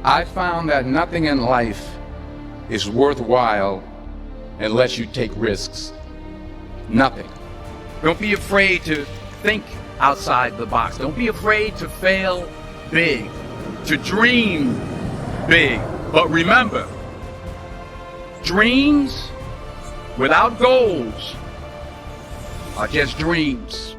I found that nothing in life is worthwhile unless you take risks. Nothing. Don't be afraid to think outside the box. Don't be afraid to fail big, to dream big. But remember, dreams without goals are just dreams.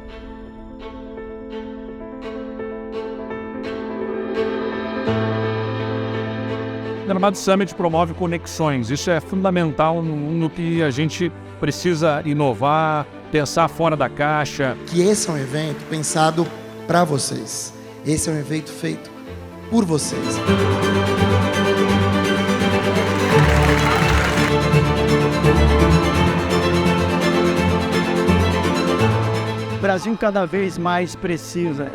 O Gramado Summit promove conexões. Isso é fundamental no que a gente precisa inovar, pensar fora da caixa. Que esse é um evento pensado para vocês. Esse é um evento feito por vocês. O Brasil cada vez mais precisa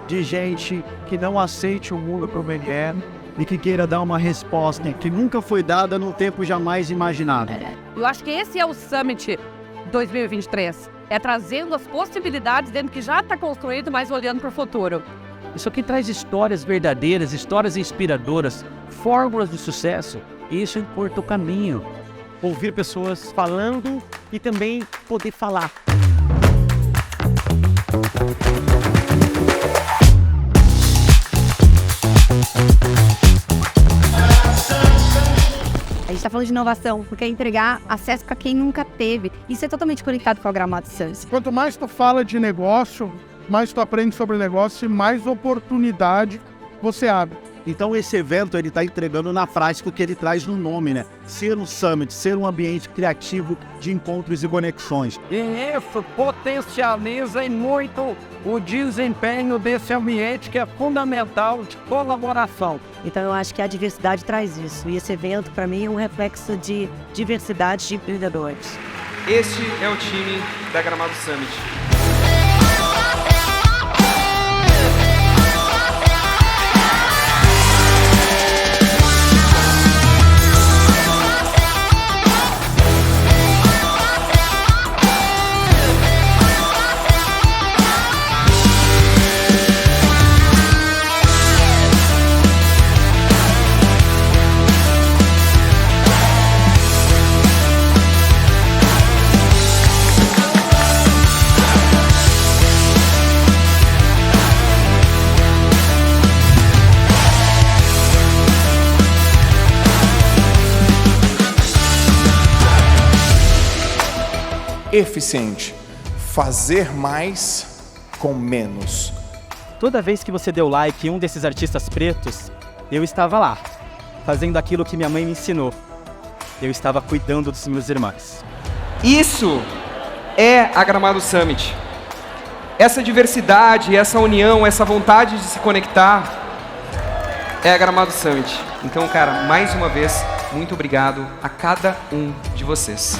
de gente que não aceite o mundo como ele é e que queira dar uma resposta que nunca foi dada num tempo jamais imaginado. Eu acho que esse é o Summit 2023. É trazendo as possibilidades dentro do que já está construído, mas olhando para o futuro. Isso aqui traz histórias verdadeiras, histórias inspiradoras, fórmulas de sucesso. E isso encurta o caminho. Ouvir pessoas falando e também poder falar. A gente está falando de inovação, porque é entregar acesso para quem nunca teve. Isso é totalmente conectado com a Gramado Summit. Quanto mais tu fala de negócio, mais tu aprende sobre negócio e mais oportunidade você abre. Então esse evento ele está entregando na prática o que ele traz no nome, né? Ser um summit, ser um ambiente criativo de encontros e conexões. E isso potencializa muito o desempenho desse ambiente que é fundamental de colaboração. Então eu acho que a diversidade traz isso. E esse evento, para mim, é um reflexo de diversidade de empreendedores. Este é o time da Gramado Summit. Eficiente. Fazer mais com menos. Toda vez que você deu like em um desses artistas pretos, eu estava lá, fazendo aquilo que minha mãe me ensinou. Eu estava cuidando dos meus irmãos. Isso é a Gramado Summit. Essa diversidade, essa união, essa vontade de se conectar é a Gramado Summit. Então, cara, mais uma vez, muito obrigado a cada um de vocês.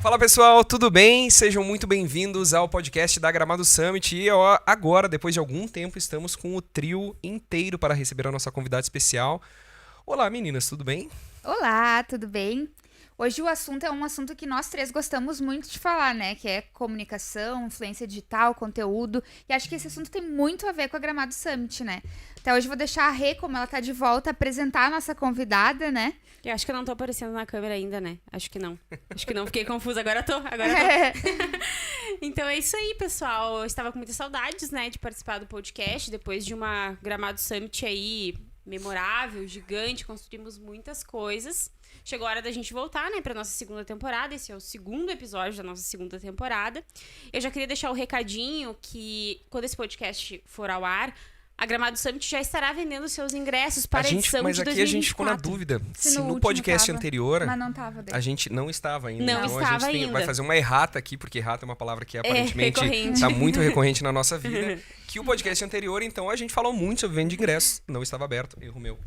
Fala pessoal, tudo bem? Sejam muito bem-vindos ao podcast da Gramado Summit. E agora, depois de algum tempo, estamos com o trio inteiro para receber a nossa convidada especial. Olá meninas, tudo bem? Olá, tudo bem? Hoje o assunto é um assunto que nós três gostamos muito de falar, né? Que é comunicação, influência digital, conteúdo. E acho que esse assunto tem muito a ver com a Gramado Summit, né? Até hoje eu vou deixar a Rê, como ela tá de volta, apresentar a nossa convidada, né? Eu acho que eu não tô aparecendo na câmera ainda, né? Acho que não, fiquei confusa. Agora eu tô. Então é isso aí, pessoal. Eu estava com muitas saudades, né? De participar do podcast, depois de uma Gramado Summit aí memorável, gigante. Construímos muitas coisas. Chegou a hora da gente voltar, né, pra nossa segunda temporada. Esse é o segundo episódio da nossa segunda temporada. Eu já queria deixar o recadinho que, quando esse podcast for ao ar, a Gramado Summit já estará vendendo seus ingressos para a edição de 2024. Mas aqui a gente ficou na dúvida se no podcast anterior mas não tava a gente não estava ainda. Não então estava a gente ainda. Vai fazer uma errata aqui, porque errata é uma palavra que aparentemente está muito recorrente na nossa vida. Que o podcast anterior, então, a gente falou muito sobre venda de ingressos. Não estava aberto, erro meu.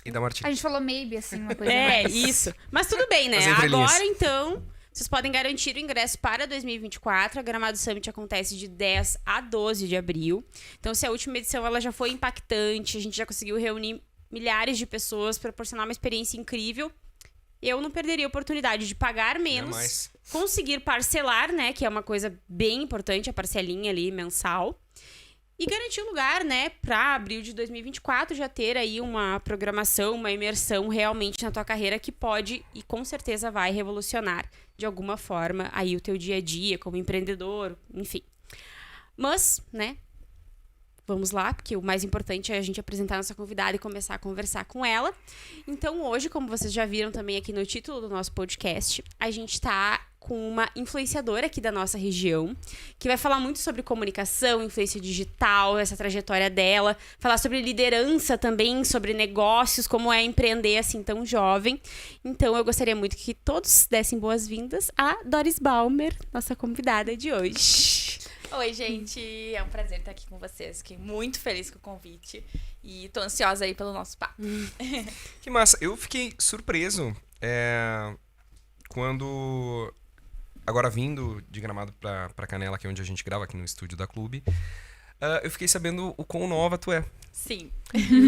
E da Martina. A gente falou maybe, assim, uma coisa mais. Isso. Mas tudo bem, né? Agora, então, vocês podem garantir o ingresso para 2024. A Gramado Summit acontece de 10 a 12 de abril. Então, se a última edição ela já foi impactante, a gente já conseguiu reunir milhares de pessoas, proporcionar uma experiência incrível, eu não perderia a oportunidade de pagar menos, conseguir parcelar, né? Que é uma coisa bem importante, a parcelinha ali mensal. E garantir um lugar, né, para abril de 2024 já ter aí uma programação, uma imersão realmente na tua carreira que pode e com certeza vai revolucionar de alguma forma aí o teu dia a dia como empreendedor, enfim. Mas, né, vamos lá, porque o mais importante é a gente apresentar a nossa convidada e começar a conversar com ela. Então hoje, como vocês já viram também aqui no título do nosso podcast, a gente tá com uma influenciadora aqui da nossa região, que vai falar muito sobre comunicação, influência digital, essa trajetória dela, falar sobre liderança também, sobre negócios, como é empreender assim tão jovem. Então eu gostaria muito que todos dessem boas-vindas a Doris Balmer, nossa convidada de hoje. Oi, gente, é um prazer estar aqui com vocês. Fiquei muito feliz com o convite e tô ansiosa aí pelo nosso papo. Que massa, eu fiquei surpreso quando... Agora vindo de Gramado pra Canela, que é onde a gente grava aqui no estúdio da Clube, eu fiquei sabendo o quão nova tu é. Sim.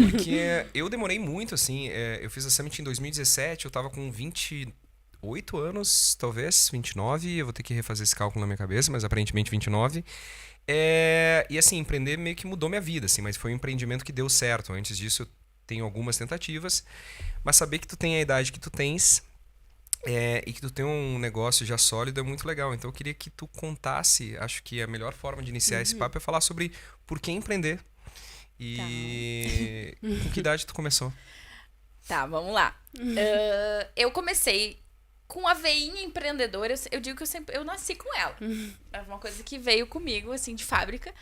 Porque eu demorei muito, assim, eu fiz a Summit em 2017, eu tava com 28 anos, talvez, 29, eu vou ter que refazer esse cálculo na minha cabeça, mas aparentemente 29. E assim, empreender meio que mudou minha vida, assim, mas foi um empreendimento que deu certo. Antes disso eu tenho algumas tentativas, mas saber que tu tem a idade que tu tens... e que tu tem um negócio já sólido é muito legal. Então eu queria que tu contasse, acho que a melhor forma de iniciar esse papo é falar sobre por que empreender. E com que idade tu começou? Tá, vamos lá. Eu comecei com a veinha empreendedora. Eu digo que eu nasci com ela. É uma coisa que veio comigo, assim, de fábrica.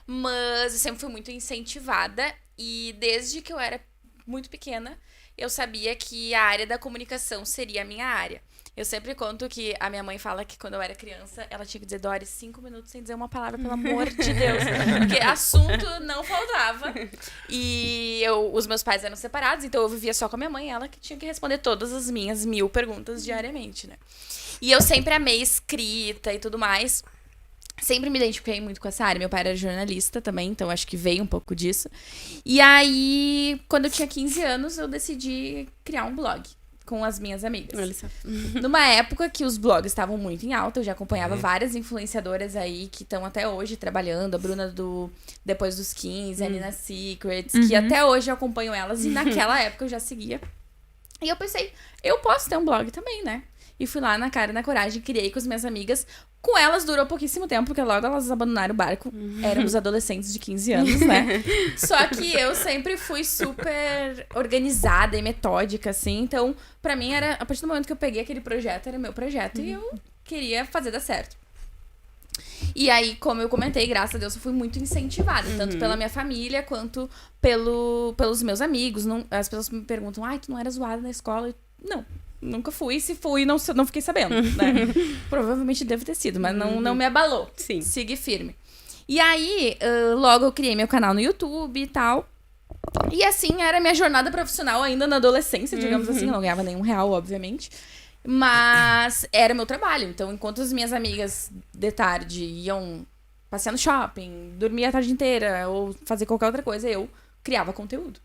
Mas eu sempre fui muito incentivada. E desde que eu era muito pequena, eu sabia que a área da comunicação seria a minha área. Eu sempre conto que a minha mãe fala que quando eu era criança, ela tinha que dizer, Doris, 5 minutos sem dizer uma palavra, pelo amor de Deus. Porque assunto não faltava. E os meus pais eram separados, então eu vivia só com a minha mãe, ela que tinha que responder todas as minhas 1000 perguntas diariamente, né? E eu sempre amei escrita e tudo mais. Sempre me identifiquei muito com essa área. Meu pai era jornalista também, então acho que veio um pouco disso. E aí, quando eu tinha 15 anos, eu decidi criar um blog com as minhas amigas. Olha só. Numa época que os blogs estavam muito em alta, eu já acompanhava várias influenciadoras aí que estão até hoje trabalhando. A Bruna do Depois dos 15, a Nina Secrets, que até hoje eu acompanho elas. E naquela época eu já seguia. E eu pensei, eu posso ter um blog também, né? E fui lá na cara e na coragem, criei com as minhas amigas. Com elas durou pouquíssimo tempo, porque logo elas abandonaram o barco. Éramos adolescentes de 15 anos, né? Só que eu sempre fui super organizada e metódica, assim. Então, pra mim, era a partir do momento que eu peguei aquele projeto, era meu projeto. E eu queria fazer dar certo. E aí, como eu comentei, graças a Deus, eu fui muito incentivada. Tanto pela minha família, quanto pelos meus amigos. As pessoas me perguntam, ai, tu não era zoada na escola? Não. Nunca fui, se fui, não fiquei sabendo, né? Provavelmente deve ter sido, mas não me abalou. Sim. Segui firme. E aí, logo eu criei meu canal no YouTube e tal. E assim, era a minha jornada profissional ainda na adolescência, digamos assim. Eu não ganhava nenhum real, obviamente. Mas era meu trabalho. Então, enquanto as minhas amigas de tarde iam passear no shopping, dormir a tarde inteira ou fazer qualquer outra coisa, eu criava conteúdo.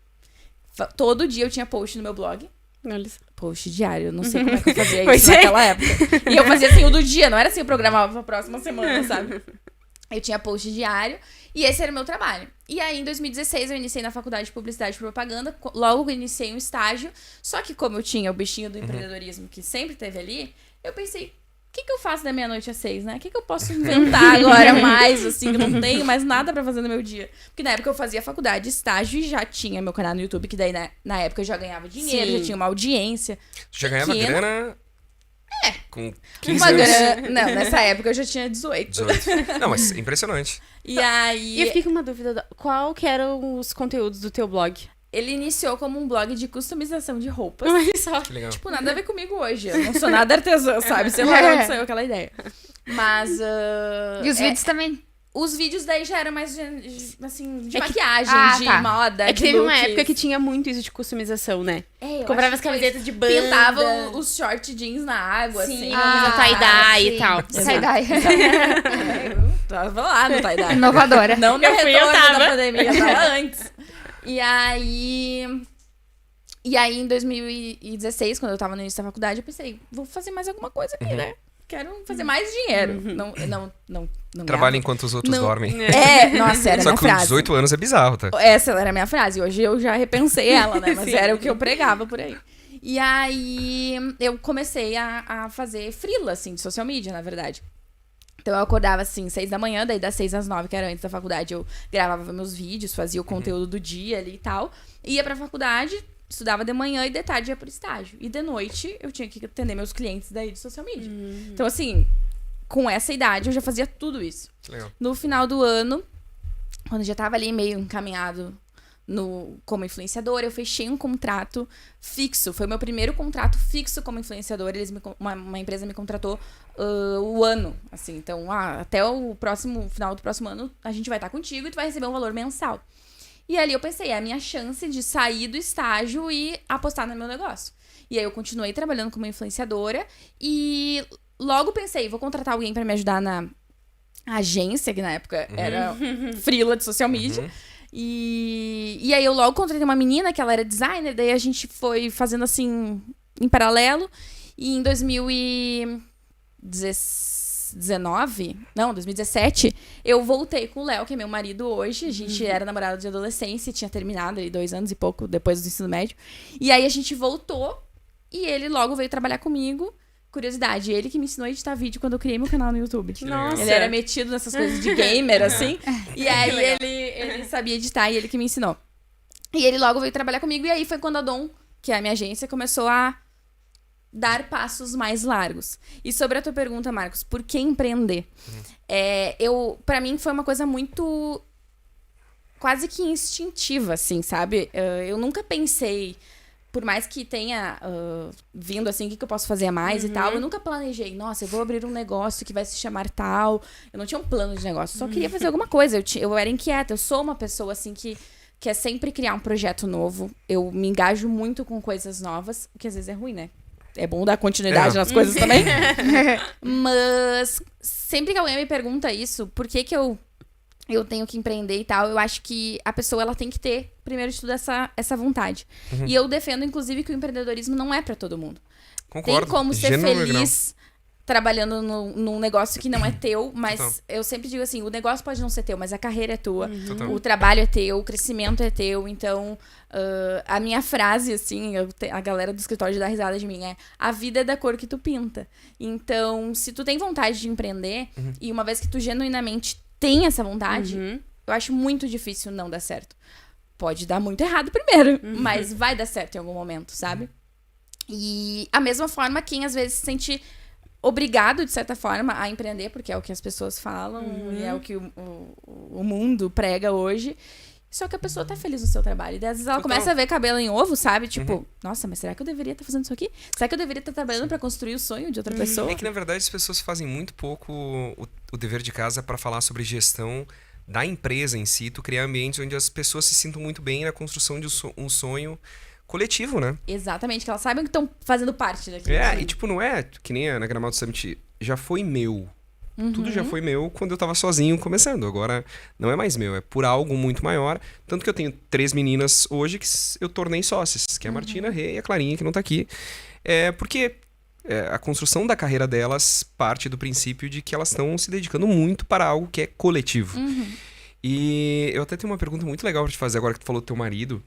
Todo dia eu tinha post no meu blog. Post diário, eu não sei como é que eu fazia isso naquela época. E eu fazia assim o do dia, não era assim, eu programava pra próxima semana, sabe? Eu tinha post diário e esse era o meu trabalho. E aí, em 2016, eu iniciei na faculdade de Publicidade e Propaganda. Logo eu iniciei um estágio. Só que como eu tinha o bichinho do empreendedorismo que sempre teve ali, eu pensei, o que eu faço da meia-noite às 6, né? O que eu posso inventar agora mais, assim, que eu não tenho mais nada pra fazer no meu dia? Porque na época eu fazia faculdade, estágio e já tinha meu canal no YouTube, que daí na época eu já ganhava dinheiro, já tinha uma audiência. Tu já ganhava grana? Com 15 uma anos? Não, nessa época eu já tinha 18. 18. Não, mas impressionante. E aí... E eu fiquei com uma dúvida, qual que eram os conteúdos do teu blog? Ele iniciou como um blog de customização de roupas. Olha só. Que legal. Tipo, nada a ver comigo hoje. Eu não sou nada artesã, sabe? Sei lá onde saiu aquela ideia. Mas... E os vídeos também? Os vídeos daí já eram mais, assim, de maquiagem, de moda, É que teve uma época que tinha muito isso de customização, né? Comprava as camisetas de banda. Pintava os short jeans na água, sim, assim. tie-dye e tal. Tie-dye. Tava lá no tie-dye. Inovadora. Não no retorno tava. da pandemia, tava antes. E aí, em 2016, quando eu tava no início da faculdade, eu pensei, vou fazer mais alguma coisa aqui, né? quero fazer mais dinheiro. Não Trabalha enquanto os outros dormem. Nossa, era Só minha que com frase. 18 anos é bizarro, tá? Essa era a minha frase. Hoje eu já repensei ela, né? Mas era o que eu pregava por aí. E aí eu comecei a fazer freela, assim, de social media, na verdade. Então eu acordava, assim, 6 da manhã, daí das 6 às 9, que era antes da faculdade, eu gravava meus vídeos, fazia o conteúdo do dia ali e tal. Ia pra faculdade, estudava de manhã e de tarde ia pro estágio. E de noite eu tinha que atender meus clientes daí de social media. Então, assim, com essa idade eu já fazia tudo isso. Legal. No final do ano, quando eu já tava ali meio encaminhado como influenciadora, eu fechei um contrato fixo. Foi o meu primeiro contrato fixo como influenciadora. Uma empresa me contratou o ano, assim. Então, até o final do próximo ano, a gente vai estar contigo e tu vai receber um valor mensal. E ali eu pensei, é a minha chance de sair do estágio e apostar no meu negócio. E aí eu continuei trabalhando como influenciadora e logo pensei, vou contratar alguém para me ajudar na agência, que na época era freela de social media. E aí eu logo contratei uma menina que ela era designer, daí a gente foi fazendo assim em paralelo. E em 2017, eu voltei com o Léo, que é meu marido hoje. A gente era namorado de adolescência, tinha terminado ali 2 anos e pouco depois do ensino médio. E aí a gente voltou e ele logo veio trabalhar comigo. Curiosidade, ele que me ensinou a editar vídeo quando eu criei meu canal no YouTube. Nossa. Ele era metido nessas coisas de gamer, assim. E aí ele sabia editar e ele que me ensinou. E ele logo veio trabalhar comigo. E aí foi quando a Dom, que é a minha agência, começou a dar passos mais largos. E sobre a tua pergunta, Marcos, por que empreender? Pra mim foi uma coisa muito quase que instintiva, assim, sabe? Eu nunca pensei... Por mais que tenha vindo assim, o que eu posso fazer a mais e tal, eu nunca planejei, nossa, eu vou abrir um negócio que vai se chamar tal. Eu não tinha um plano de negócio, só queria fazer alguma coisa. Eu era inquieta, eu sou uma pessoa assim que quer sempre criar um projeto novo. Eu me engajo muito com coisas novas, o que às vezes é ruim, né? É bom dar continuidade nas coisas também. Mas sempre que alguém me pergunta isso, por que eu tenho que empreender e tal, eu acho que a pessoa ela tem que ter, primeiro de tudo, essa vontade. E eu defendo, inclusive, que o empreendedorismo não é pra todo mundo. Concordo. Tem como ser feliz trabalhando num negócio que não é teu, mas eu sempre digo assim, o negócio pode não ser teu, mas a carreira é tua, o trabalho é teu, o crescimento é teu. Então, a minha frase, assim, a galera do escritório dá risada de mim, a vida é da cor que tu pinta. Então, se tu tem vontade de empreender, e uma vez que tu genuinamente tem essa vontade, eu acho muito difícil não dar certo. Pode dar muito errado primeiro, mas vai dar certo em algum momento, sabe? E a mesma forma, quem às vezes se sente obrigado, de certa forma, a empreender, porque é o que as pessoas falam e é o que o mundo prega hoje. Só que a pessoa tá feliz no seu trabalho. E às vezes ela começa a ver cabelo em ovo, sabe? Tipo, nossa, mas será que eu deveria estar fazendo isso aqui? Será que eu deveria estar trabalhando pra construir o sonho de outra pessoa? É que, na verdade, as pessoas fazem muito pouco o dever de casa para falar sobre gestão da empresa em si. Tu criar ambientes onde as pessoas se sintam muito bem na construção de um sonho coletivo, né? Exatamente, que elas saibam que estão fazendo parte daquilo. E tipo, não é que nem na Gramado Summit, já foi meu. Tudo já foi meu quando eu tava sozinho começando. Agora não é mais meu, é por algo muito maior. Tanto que eu tenho 3 meninas hoje que eu tornei sócias, que é a Martina, a Rê e a Clarinha, que não tá aqui. Porque a construção da carreira delas parte do princípio de que elas estão se dedicando muito para algo que é coletivo. E eu até tenho uma pergunta muito legal pra te fazer agora que tu falou do teu marido.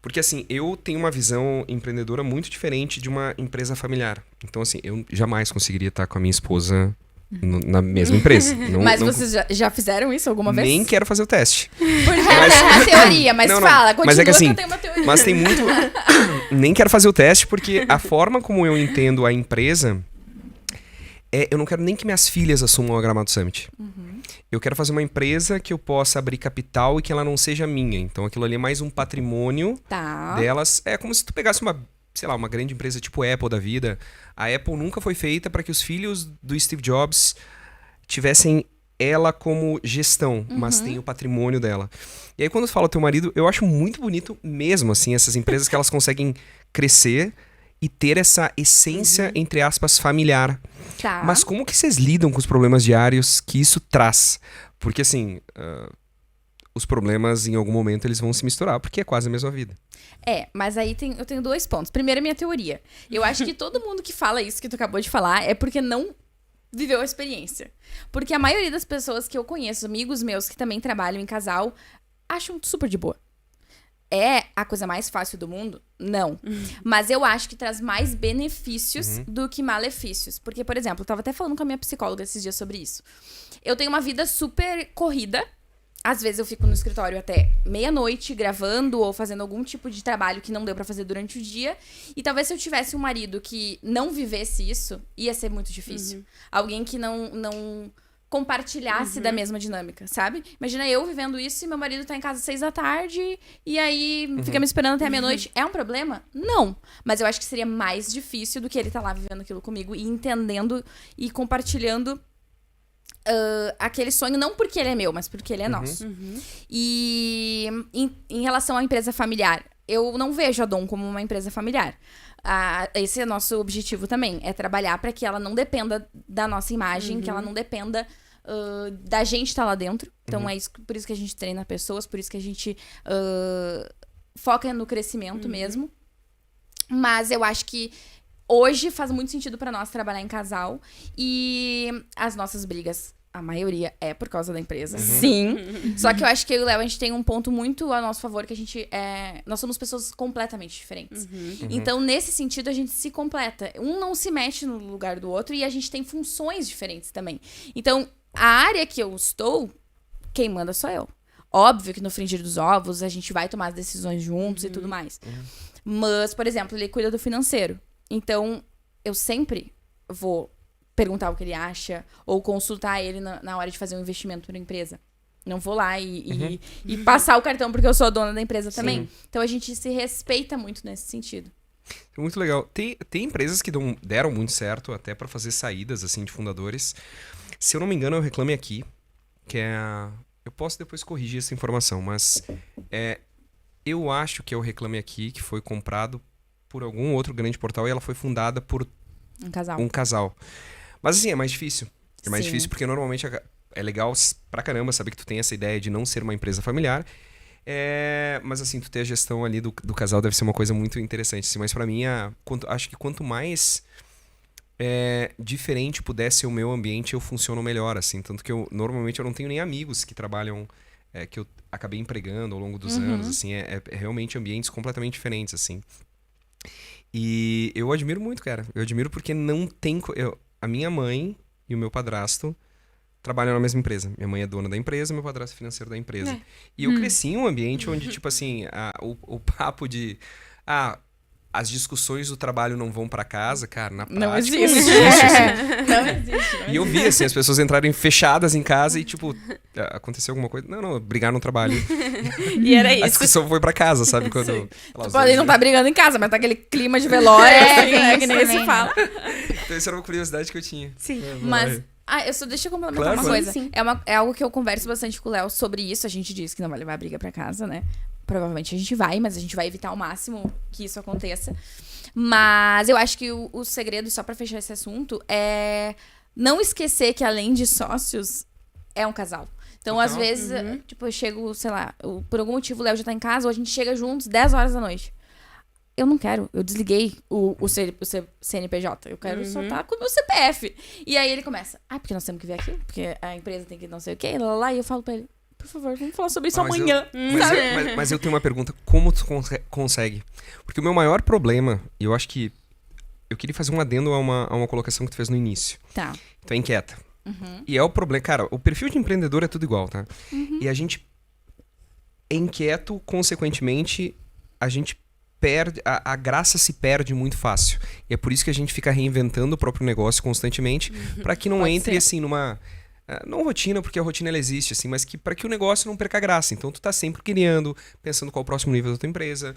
Porque, assim, eu tenho uma visão empreendedora muito diferente de uma empresa familiar. Então, assim, eu jamais conseguiria estar com a minha esposa na mesma empresa. Mas vocês já fizeram isso alguma vez? Nem quero fazer o teste. Porque é a teoria, mas fala, continua, mas é que, assim, que eu tenho uma teoria. Mas tem muito... Nem quero fazer o teste porque a forma como eu entendo a empresa... eu não quero nem que minhas filhas assumam a Gramado Summit. Eu quero fazer uma empresa que eu possa abrir capital e que ela não seja minha. Então aquilo ali é mais um patrimônio delas. É como se tu pegasse uma grande empresa tipo Apple da vida. A Apple nunca foi feita para que os filhos do Steve Jobs tivessem ela como gestão, mas tem o patrimônio dela. E aí quando fala teu marido, eu acho muito bonito mesmo, assim, essas empresas que elas conseguem crescer e ter essa essência, entre aspas, familiar. Mas como que vocês lidam com os problemas diários que isso traz? Porque, assim, os problemas, em algum momento, eles vão se misturar, porque é quase a mesma vida. Mas aí eu tenho 2 pontos. Primeiro, a minha teoria. Eu acho que todo mundo que fala isso que tu acabou de falar é porque não viveu a experiência. Porque a maioria das pessoas que eu conheço, amigos meus que também trabalham em casal, acham super de boa. É a coisa mais fácil do mundo? Não. Mas eu acho que traz mais benefícios do que malefícios. Porque, por exemplo, eu tava até falando com a minha psicóloga esses dias sobre isso. Eu tenho uma vida super corrida. Às vezes eu fico no escritório até meia-noite gravando ou fazendo algum tipo de trabalho que não deu pra fazer durante o dia. E talvez se eu tivesse um marido que não vivesse isso, ia ser muito difícil. Alguém que não compartilhasse da mesma dinâmica, sabe? Imagina eu vivendo isso e meu marido tá em casa às 6 da tarde e aí fica me esperando até a meia-noite. É um problema? Não. Mas eu acho que seria mais difícil do que ele tá lá vivendo aquilo comigo e entendendo e compartilhando aquele sonho, não porque ele é meu, mas porque ele é nosso. E em relação à empresa familiar, eu não vejo a Dom como uma empresa familiar. Esse é nosso objetivo também, é trabalhar para que ela não dependa da nossa imagem, que ela não dependa da gente estar lá dentro. Então é isso, por isso que a gente treina pessoas, por isso que a gente foca no crescimento mesmo. Mas eu acho que hoje faz muito sentido pra nós trabalhar em casal. E as nossas brigas, a maioria é por causa da empresa. Sim. Só que eu acho que eu e o Léo, a gente tem um ponto muito a nosso favor, que a gente nós somos pessoas completamente diferentes. Então, nesse sentido, a gente se completa. Um não se mexe no lugar do outro e a gente tem funções diferentes também. Então, a área que eu estou, quem manda sou eu. Óbvio que no frigir dos ovos a gente vai tomar as decisões juntos e tudo mais. Mas, por exemplo, ele cuida do financeiro. Então, eu sempre vou perguntar o que ele acha ou consultar ele na hora de fazer um investimento para a empresa. Não vou lá e passar o cartão porque eu sou a dona da empresa também. Sim. Então, a gente se respeita muito nesse sentido. Muito legal. Tem empresas que deram muito certo até para fazer saídas assim de fundadores. Se eu não me engano, eu Reclame Aqui, que é eu posso depois corrigir essa informação, mas eu acho que é o Reclame Aqui que foi comprado por algum outro grande portal e ela foi fundada por um casal. Mas assim, é mais difícil. É mais difícil porque normalmente é legal pra caramba saber que tu tem essa ideia de não ser uma empresa familiar. Mas assim, tu ter a gestão ali do casal deve ser uma coisa muito interessante. Assim, mas pra mim, acho que quanto mais diferente puder ser o meu ambiente, eu funciono melhor. Assim. Tanto que normalmente eu não tenho nem amigos que trabalham, que eu acabei empregando ao longo dos anos. Assim, é realmente ambientes completamente diferentes. Assim. E eu admiro muito, cara. Eu admiro porque não tem... a minha mãe e o meu padrasto trabalham na mesma empresa. Minha mãe é dona da empresa, meu padrasto é financeiro da empresa. E eu cresci em um ambiente onde, tipo assim, o papo de... as discussões do trabalho não vão pra casa, cara, na prática não existe. Assim. Não existe. E eu vi, assim, as pessoas entrarem fechadas em casa e, tipo, aconteceu alguma coisa. Não, brigar no trabalho. E era isso. A discussão foi pra casa, sabe? Quando podem não estar brigando em casa, mas tá aquele clima de velório, assim, que nem se fala. Então, isso era uma curiosidade que eu tinha. Sim. Mas... deixa eu complementar uma coisa. É algo que eu converso bastante com o Léo sobre isso. A gente diz que não vai levar a briga pra casa, né? Provavelmente a gente vai, mas a gente vai evitar ao máximo que isso aconteça. Mas eu acho que o segredo, só pra fechar esse assunto, é não esquecer que além de sócios, é um casal. Então, às vezes, tipo, eu chego, sei lá, por algum motivo o Léo já tá em casa, ou a gente chega juntos 10 horas da noite. Eu não quero, eu desliguei o CNPJ, eu quero só estar com o meu CPF. E aí ele começa, porque nós temos que ver aquilo, porque a empresa tem que não sei o quê, e eu falo pra ele, por favor, vamos falar sobre isso amanhã. Mas eu tenho uma pergunta, como tu consegue? Porque o meu maior problema, e eu acho que eu queria fazer um adendo a uma colocação que tu fez no início. Tá. Tu é inquieta. E é o problema, cara, o perfil de empreendedor é tudo igual, tá? E a gente é inquieto, consequentemente, a gente perde, a graça se perde muito fácil. E é por isso que a gente fica reinventando o próprio negócio constantemente, para que não entre assim numa... não rotina, porque a rotina ela existe, assim, mas para que o negócio não perca a graça. Então tu tá sempre criando, pensando qual é o próximo nível da tua empresa,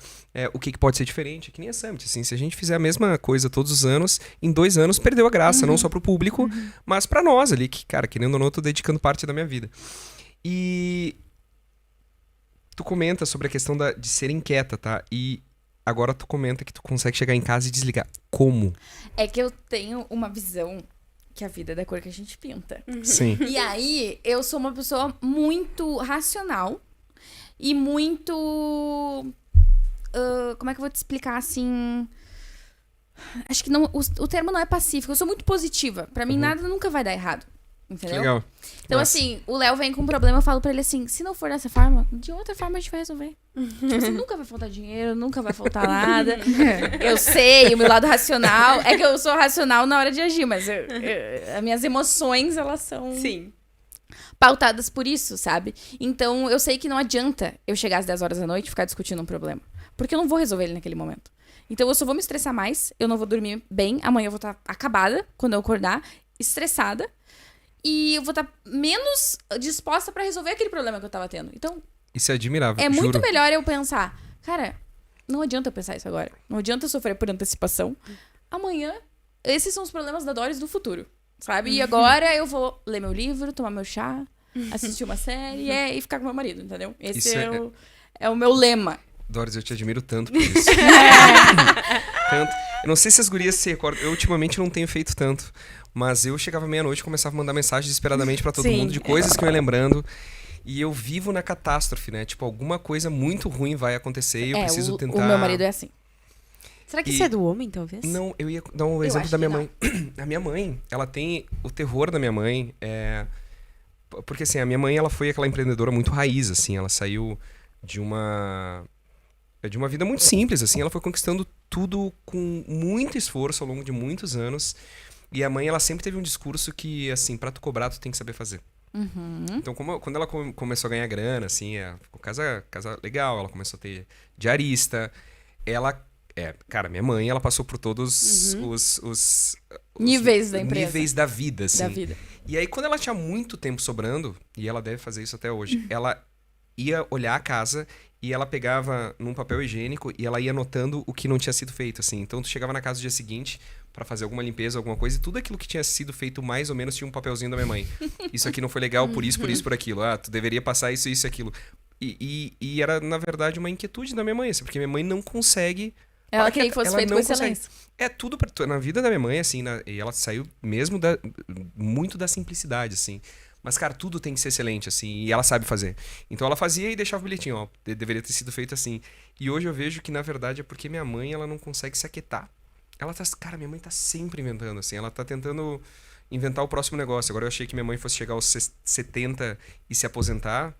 o que pode ser diferente, que nem a Summit. Assim, se a gente fizer a mesma coisa todos os anos, em 2 anos perdeu a graça, não só pro público, mas para nós ali, que, cara, querendo ou não, eu tô dedicando parte da minha vida. E tu comenta sobre a questão de ser inquieta, tá? E agora tu comenta que tu consegue chegar em casa e desligar. Como? É que eu tenho uma visão que a vida é da cor que a gente pinta. Sim. E aí, eu sou uma pessoa muito racional e muito... como é que eu vou te explicar, assim... Acho que não, o termo não é pacífico. Eu sou muito positiva. Pra mim, nada nunca vai dar errado. Entendeu? Legal. Então, Nossa. assim, o Léo vem com um problema, eu falo pra ele assim, se não for dessa forma, de outra forma a gente vai resolver. Tipo assim, nunca vai faltar dinheiro, nunca vai faltar nada. Eu sei, o meu lado racional, é que eu sou racional na hora de agir, mas as minhas emoções, elas são pautadas por isso, sabe? Então, eu sei que não adianta eu chegar às 10 horas da noite e ficar discutindo um problema. Porque eu não vou resolver ele naquele momento. Então, eu só vou me estressar mais, eu não vou dormir bem, amanhã eu vou estar acabada, quando eu acordar, estressada. E eu vou estar menos disposta pra resolver aquele problema que eu tava tendo. Então, Isso é admirável, é juro. muito melhor eu pensar, cara, não adianta eu pensar isso agora. Não adianta eu sofrer por antecipação. Amanhã, esses são os problemas da Doris do futuro, sabe? E agora eu vou ler meu livro, tomar meu chá, assistir uma série e ficar com meu marido, entendeu? Esse é o meu lema. Doris, eu te admiro tanto por isso. Tanto. Eu não sei se as gurias se recordam. Eu ultimamente não tenho feito tanto. Mas eu chegava meia-noite e começava a mandar mensagem desesperadamente pra todo mundo de coisas que eu ia lembrando. E eu vivo na catástrofe, né? Tipo, alguma coisa muito ruim vai acontecer e eu preciso tentar... O meu marido é assim. Será que isso é do homem, talvez? Não, eu ia dar um exemplo da minha mãe. A minha mãe, ela tem... O terror da minha mãe é... Porque, assim, a minha mãe, ela foi aquela empreendedora muito raiz, assim. Ela saiu de uma vida muito simples, assim. Ela foi conquistando tudo com muito esforço ao longo de muitos anos. E a mãe, ela sempre teve um discurso que, assim, pra tu cobrar, tu tem que saber fazer. Então, quando ela começou a ganhar grana, assim, ficou casa legal, ela começou a ter diarista, ela... cara, minha mãe, ela passou por todos os níveis da empresa. Níveis da vida, assim. Da vida. E aí, quando ela tinha muito tempo sobrando, e ela deve fazer isso até hoje, ela ia olhar a casa e ela pegava num papel higiênico e ela ia anotando o que não tinha sido feito, assim. Então, tu chegava na casa no dia seguinte pra fazer alguma limpeza, alguma coisa, e tudo aquilo que tinha sido feito mais ou menos tinha um papelzinho da minha mãe. Isso aqui não foi legal por isso, por aquilo. Ah, tu deveria passar isso e aquilo. E era, na verdade, uma inquietude da minha mãe, assim, porque minha mãe não consegue... Ela queria que fosse feito com excelência. É tudo na vida da minha mãe, assim, e ela saiu mesmo muito da simplicidade, assim. Mas, cara, tudo tem que ser excelente, assim, e ela sabe fazer. Então ela fazia e deixava o bilhetinho, ó, deveria ter sido feito assim. E hoje eu vejo que, na verdade, é porque minha mãe, ela não consegue se aquietar. Cara, minha mãe tá sempre inventando, assim, ela tá tentando inventar o próximo negócio. Agora eu achei que minha mãe fosse chegar aos 70 e se aposentar.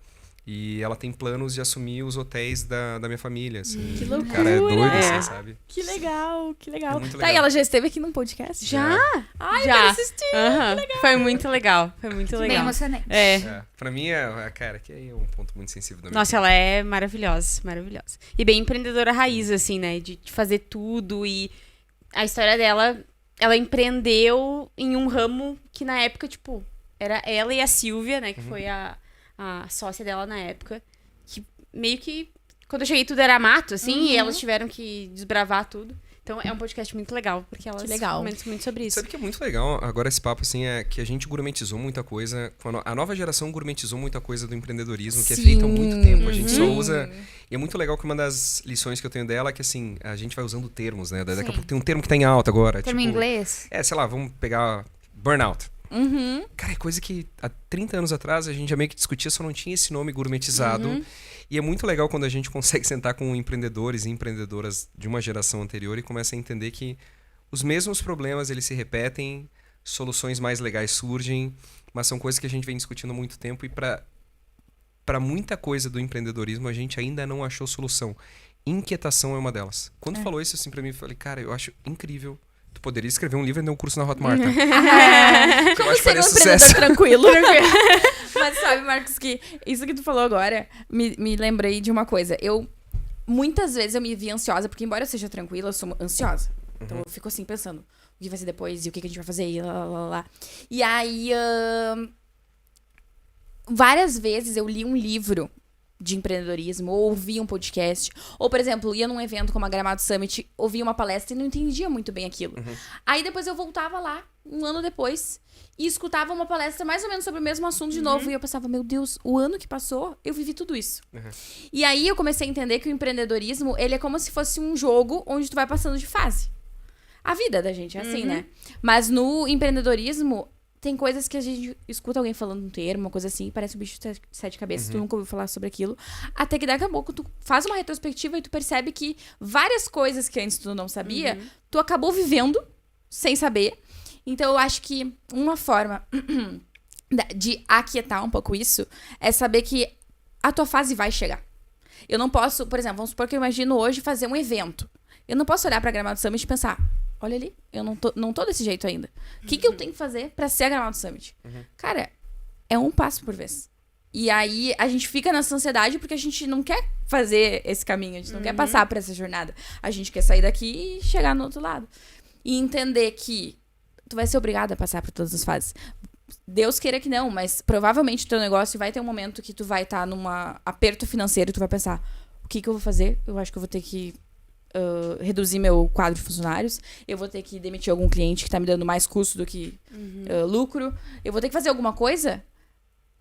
E ela tem planos de assumir os hotéis da minha família, assim. Que loucura! Cara, é doido, assim, sabe? Que legal, que legal. É muito Tá, legal. e ela já esteve aqui num podcast? Já? Ai, Já. eu quero assistir! Que legal. Foi muito legal. Foi muito legal. Bem emocionante. Pra mim, cara, que aí é um ponto muito sensível da minha Nossa, ela é maravilhosa, maravilhosa. E bem empreendedora raiz, assim, né? De fazer tudo. E a história dela, ela empreendeu em um ramo que na época, tipo, era ela e a Silvia, né? Que foi a sócia dela na época. Que meio que, quando eu cheguei, tudo era mato, assim. E elas tiveram que desbravar tudo. Então é um podcast muito legal, porque elas comentam muito sobre isso. Sabe que é muito legal agora esse papo, assim, é que a gente gourmetizou muita coisa. A nova geração gourmetizou muita coisa do empreendedorismo, que é feito há muito tempo. A gente só usa... E é muito legal que uma das lições que eu tenho dela é que, assim, a gente vai usando termos, né? Daqui a pouco tem um termo que tá em alta agora. Termo em inglês? Sei lá, vamos pegar burnout. Cara, é coisa que há 30 anos atrás a gente já meio que discutia, só não tinha esse nome gourmetizado. E é muito legal quando a gente consegue sentar com empreendedores e empreendedoras de uma geração anterior e começa a entender que os mesmos problemas eles se repetem, soluções mais legais surgem, mas são coisas que a gente vem discutindo há muito tempo e para muita coisa do empreendedorismo a gente ainda não achou solução. Inquietação é uma delas. Quando falou isso assim pra mim, eu falei, cara, eu acho incrível. Tu poderia escrever um livro e vender um curso na Hotmart. Como ser um empreendedor tranquilo. Mas sabe, Marcos, que isso que tu falou agora, me lembrei de uma coisa. Muitas vezes eu me vi ansiosa, porque embora eu seja tranquila, eu sou ansiosa. Então eu fico assim, pensando, o que vai ser depois, e o que a gente vai fazer, e lá. E aí, várias vezes eu li um livro de empreendedorismo, ou ouvia um podcast, ou, por exemplo, ia num evento como a Gramado Summit, ouvia uma palestra e não entendia muito bem aquilo. Aí depois eu voltava lá, um ano depois, e escutava uma palestra mais ou menos sobre o mesmo assunto de novo, e eu pensava, meu Deus, o ano que passou, eu vivi tudo isso. E aí eu comecei a entender que o empreendedorismo, ele é como se fosse um jogo onde tu vai passando de fase. A vida da gente é assim, né? Mas no empreendedorismo, tem coisas que a gente escuta alguém falando um termo, uma coisa assim, parece um bicho de 7 cabeças, tu nunca ouviu falar sobre aquilo. Até que daqui a pouco tu faz uma retrospectiva e tu percebe que várias coisas que antes tu não sabia, tu acabou vivendo sem saber. Então eu acho que uma forma de aquietar um pouco isso é saber que a tua fase vai chegar. Eu não posso, por exemplo, vamos supor que eu imagino hoje fazer um evento. Eu não posso olhar pra Gramado Summit e pensar, olha ali, eu não tô desse jeito ainda. O que eu tenho que fazer pra ser a Gramado Summit? Cara, é um passo por vez. E aí a gente fica nessa ansiedade porque a gente não quer fazer esse caminho, a gente não quer passar por essa jornada. A gente quer sair daqui e chegar no outro lado. E entender que tu vai ser obrigado a passar por todas as fases. Deus queira que não, mas provavelmente o teu negócio vai ter um momento que tu vai estar num aperto financeiro e tu vai pensar, o que eu vou fazer? Eu acho que eu vou ter que reduzir meu quadro de funcionários, eu vou ter que demitir algum cliente que tá me dando mais custo do que lucro, eu vou ter que fazer alguma coisa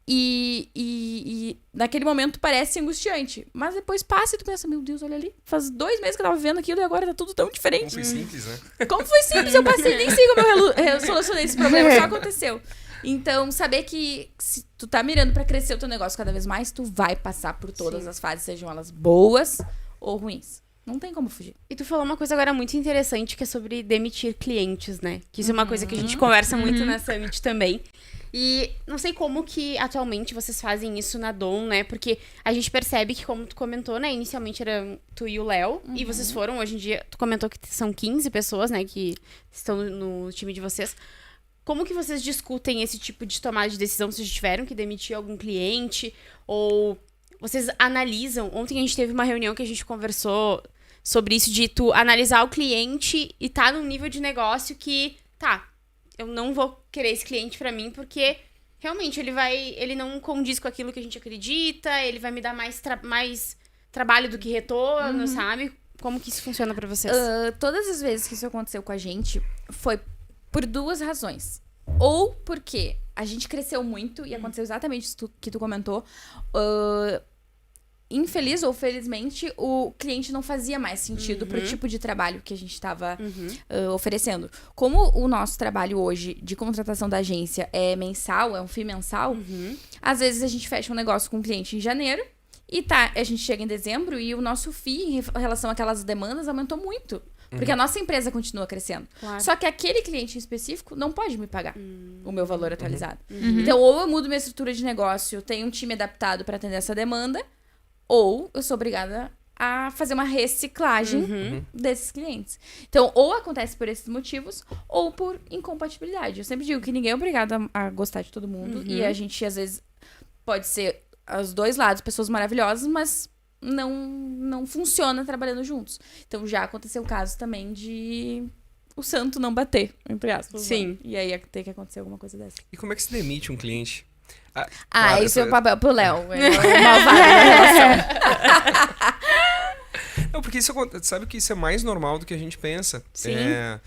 e naquele momento parece angustiante, mas depois passa e tu pensa, meu Deus, olha ali, faz 2 meses que eu tava vendo aquilo e agora tá tudo tão diferente. Como foi simples, né? Como foi simples, eu passei, nem sei como eu solucionei esse problema, só aconteceu. Então, saber que se tu tá mirando pra crescer o teu negócio cada vez mais, tu vai passar por todas as fases, sejam elas boas ou ruins. Não tem como fugir. E tu falou uma coisa agora muito interessante, que é sobre demitir clientes, né? Que isso é uma coisa que a gente conversa muito na Summit também. E não sei como que atualmente vocês fazem isso na Dom, né? Porque a gente percebe que, como tu comentou, né? Inicialmente era tu e o Léo. E vocês foram, hoje em dia, tu comentou que são 15 pessoas, né? Que estão no time de vocês. Como que vocês discutem esse tipo de tomada de decisão? Vocês tiveram que demitir algum cliente? Ou vocês analisam? Ontem a gente teve uma reunião que a gente conversou sobre isso, de tu analisar o cliente e tá num nível de negócio que, eu não vou querer esse cliente pra mim, porque realmente ele não condiz com aquilo que a gente acredita, ele vai me dar mais trabalho do que retorno, sabe? Como que isso funciona pra vocês? Todas as vezes que isso aconteceu com a gente, foi por 2 razões. Ou porque a gente cresceu muito e aconteceu exatamente isso que tu comentou. Infeliz ou felizmente, o cliente não fazia mais sentido pro tipo de trabalho que a gente estava oferecendo. Como o nosso trabalho hoje de contratação da agência é mensal, é um FII mensal, às vezes a gente fecha um negócio com um cliente em janeiro e a gente chega em dezembro e o nosso FII em relação àquelas demandas aumentou muito. Porque a nossa empresa continua crescendo. Claro. Só que aquele cliente em específico não pode me pagar o meu valor atualizado. Então, ou eu mudo minha estrutura de negócio, tenho um time adaptado para atender essa demanda, ou eu sou obrigada a fazer uma reciclagem desses clientes. Então, ou acontece por esses motivos, ou por incompatibilidade. Eu sempre digo que ninguém é obrigado a gostar de todo mundo. E a gente, às vezes, pode ser os 2 lados, pessoas maravilhosas, mas não funciona trabalhando juntos. Então, já aconteceu o caso também de o santo não bater, entre aspas. Sim. Né? E aí ia ter que acontecer alguma coisa dessa. E como é que se demite um cliente? Claro, isso é o papel pro Léo. É o malvado da relação. Não, porque isso sabe que isso é mais normal do que a gente pensa. Sim.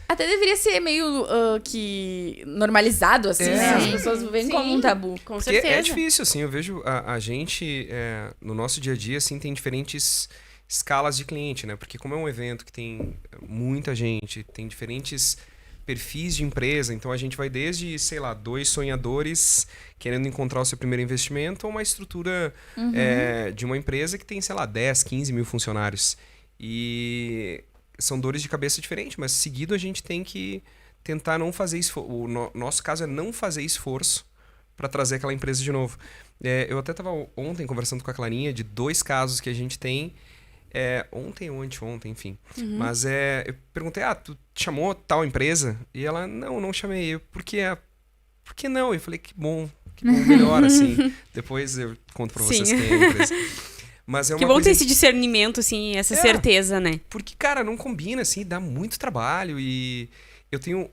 Até deveria ser meio que normalizado, assim, né? As pessoas veem como um tabu. Com certeza. É difícil, assim. Eu vejo a gente, no nosso dia a dia, assim, tem diferentes escalas de cliente, né? Porque como é um evento que tem muita gente, tem diferentes perfis de empresa, então a gente vai desde, 2 sonhadores querendo encontrar o seu primeiro investimento, a uma estrutura de uma empresa que tem, 10, 15 mil funcionários. E são dores de cabeça diferentes, mas seguido a gente tem que tentar não fazer esforço. O nosso caso é não fazer esforço para trazer aquela empresa de novo. Eu até estava ontem conversando com a Clarinha de 2 casos que a gente tem. Ontem ou anteontem, enfim. Mas eu perguntei, tu chamou tal empresa? E ela, não chamei. Eu, por que não? Eu falei, que bom, melhor, assim. Depois eu conto pra vocês quem é a empresa. Mas é uma que bom coisa... ter esse discernimento, assim, essa certeza, né? Porque, cara, não combina, assim, dá muito trabalho e eu tenho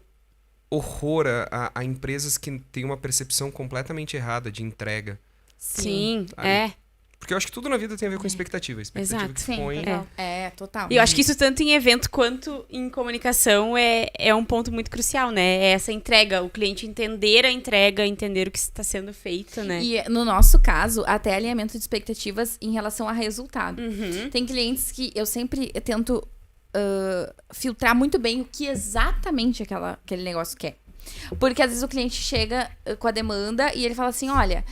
horror a empresas que têm uma percepção completamente errada de entrega. Sim, sabe? Porque eu acho que tudo na vida tem a ver com expectativa. Expectativa Exato. que se põe... total. E eu acho que isso tanto em evento quanto em comunicação é um ponto muito crucial, né? É essa entrega, o cliente entender a entrega, entender o que está sendo feito, né? E no nosso caso, até alinhamento de expectativas em relação a resultado. Tem clientes que eu sempre tento filtrar muito bem o que exatamente aquele negócio quer. Porque às vezes o cliente chega com a demanda e ele fala assim, olha,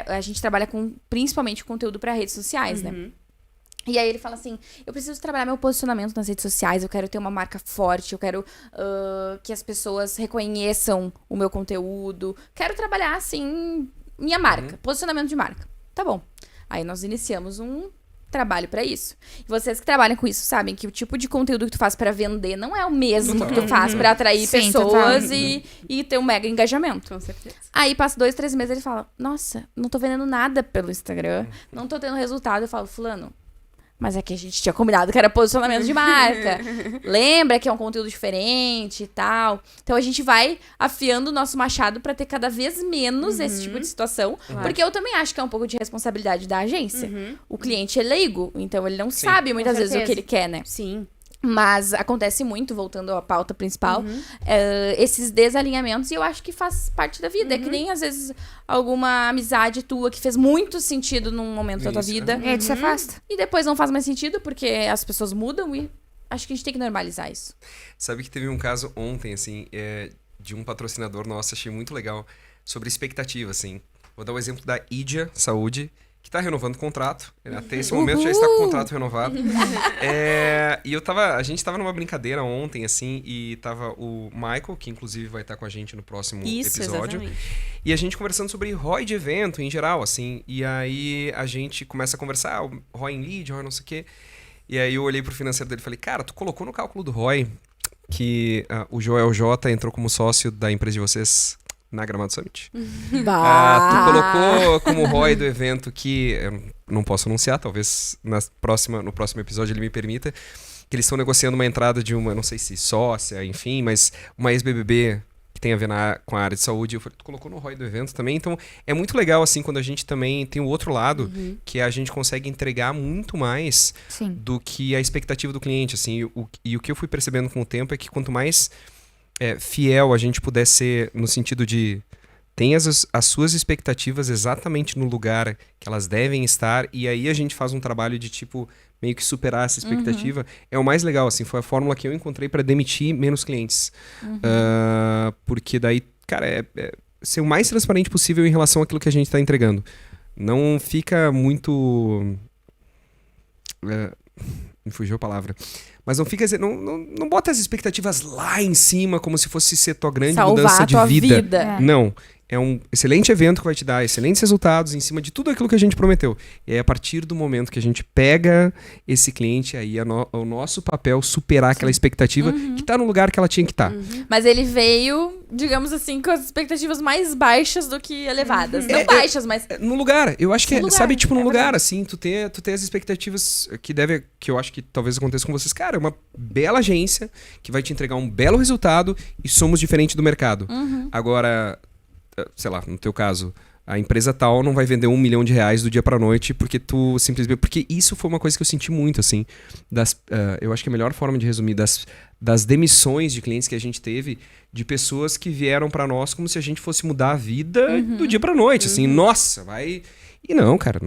a gente trabalha com principalmente conteúdo para redes sociais, né? E aí ele fala assim, eu preciso trabalhar meu posicionamento nas redes sociais, eu quero ter uma marca forte, eu quero que as pessoas reconheçam o meu conteúdo, quero trabalhar, assim, minha marca, posicionamento de marca. Tá bom. Aí nós iniciamos um trabalho pra isso. E vocês que trabalham com isso sabem que o tipo de conteúdo que tu faz pra vender não é o mesmo que tu faz pra atrair pessoas e ter um mega engajamento. Com certeza. Aí passa 2, 3 meses e ele fala, nossa, não tô vendendo nada pelo Instagram, não tô tendo resultado. Eu falo, fulano, mas é que a gente tinha combinado que era posicionamento de marca. Lembra que é um conteúdo diferente e tal. Então a gente vai afiando o nosso machado pra ter cada vez menos esse tipo de situação. Claro. Porque eu também acho que é um pouco de responsabilidade da agência. O cliente é leigo, então ele não sabe muitas vezes o que ele quer, né? Sim. Mas acontece muito, voltando à pauta principal, esses desalinhamentos, e eu acho que faz parte da vida. É que nem, às vezes, alguma amizade tua que fez muito sentido num momento da tua vida. E aí tu se afasta. E depois não faz mais sentido, porque as pessoas mudam e acho que a gente tem que normalizar isso. Sabe que teve um caso ontem, assim, de um patrocinador nosso, achei muito legal, sobre expectativa, assim. Vou dar o exemplo da Idia Saúde, que está renovando o contrato. Até esse momento já está com o contrato renovado. E a gente estava numa brincadeira ontem, assim, e tava o Michael, que inclusive vai estar com a gente no próximo episódio. Exatamente. E a gente conversando sobre ROI de evento em geral, assim. E aí a gente começa a conversar, ROI em lead, ROI não sei o quê. E aí eu olhei pro financeiro dele e falei, cara, tu colocou no cálculo do ROI que o Joel J entrou como sócio da empresa de vocês na Gramado Summit. Tu colocou como ROI do evento que eu não posso anunciar, talvez no próximo episódio ele me permita, que eles estão negociando uma entrada de uma, não sei se sócia, enfim, mas uma ex-BBB que tem a ver com a área de saúde. Eu falei, tu colocou no ROI do evento também? Então é muito legal, assim, quando a gente também tem o outro lado, que a gente consegue entregar muito mais do que a expectativa do cliente, assim. E o que eu fui percebendo com o tempo é que quanto mais fiel a gente puder ser no sentido de tem as suas expectativas exatamente no lugar que elas devem estar, e aí a gente faz um trabalho de tipo meio que superar essa expectativa. É o mais legal, assim, foi a fórmula que eu encontrei para demitir menos clientes. Porque daí, cara, ser o mais transparente possível em relação àquilo que a gente está entregando. Não fica muito... me fugiu a palavra. Mas não fica... Não bota as expectativas lá em cima como se fosse ser tua grande mudança de vida. Não. É um excelente evento que vai te dar excelentes resultados em cima de tudo aquilo que a gente prometeu. E aí, a partir do momento que a gente pega esse cliente, aí é o nosso papel superar aquela expectativa que tá no lugar que ela tinha que estar. Mas ele veio, digamos assim, com as expectativas mais baixas do que elevadas. Não baixas, mas... No lugar. Eu acho que no lugar, sabe, tipo, no lugar, assim, tu ter as expectativas que eu acho que talvez aconteça com vocês. Cara, é uma bela agência que vai te entregar um belo resultado e somos diferentes do mercado. Agora... sei lá, no teu caso, a empresa tal não vai vender R$1 milhão do dia pra noite porque tu simplesmente... Porque isso foi uma coisa que eu senti muito, assim, eu acho que a melhor forma de resumir, das demissões de clientes que a gente teve, de pessoas que vieram pra nós como se a gente fosse mudar a vida do dia pra noite, assim, nossa, vai... E não, cara,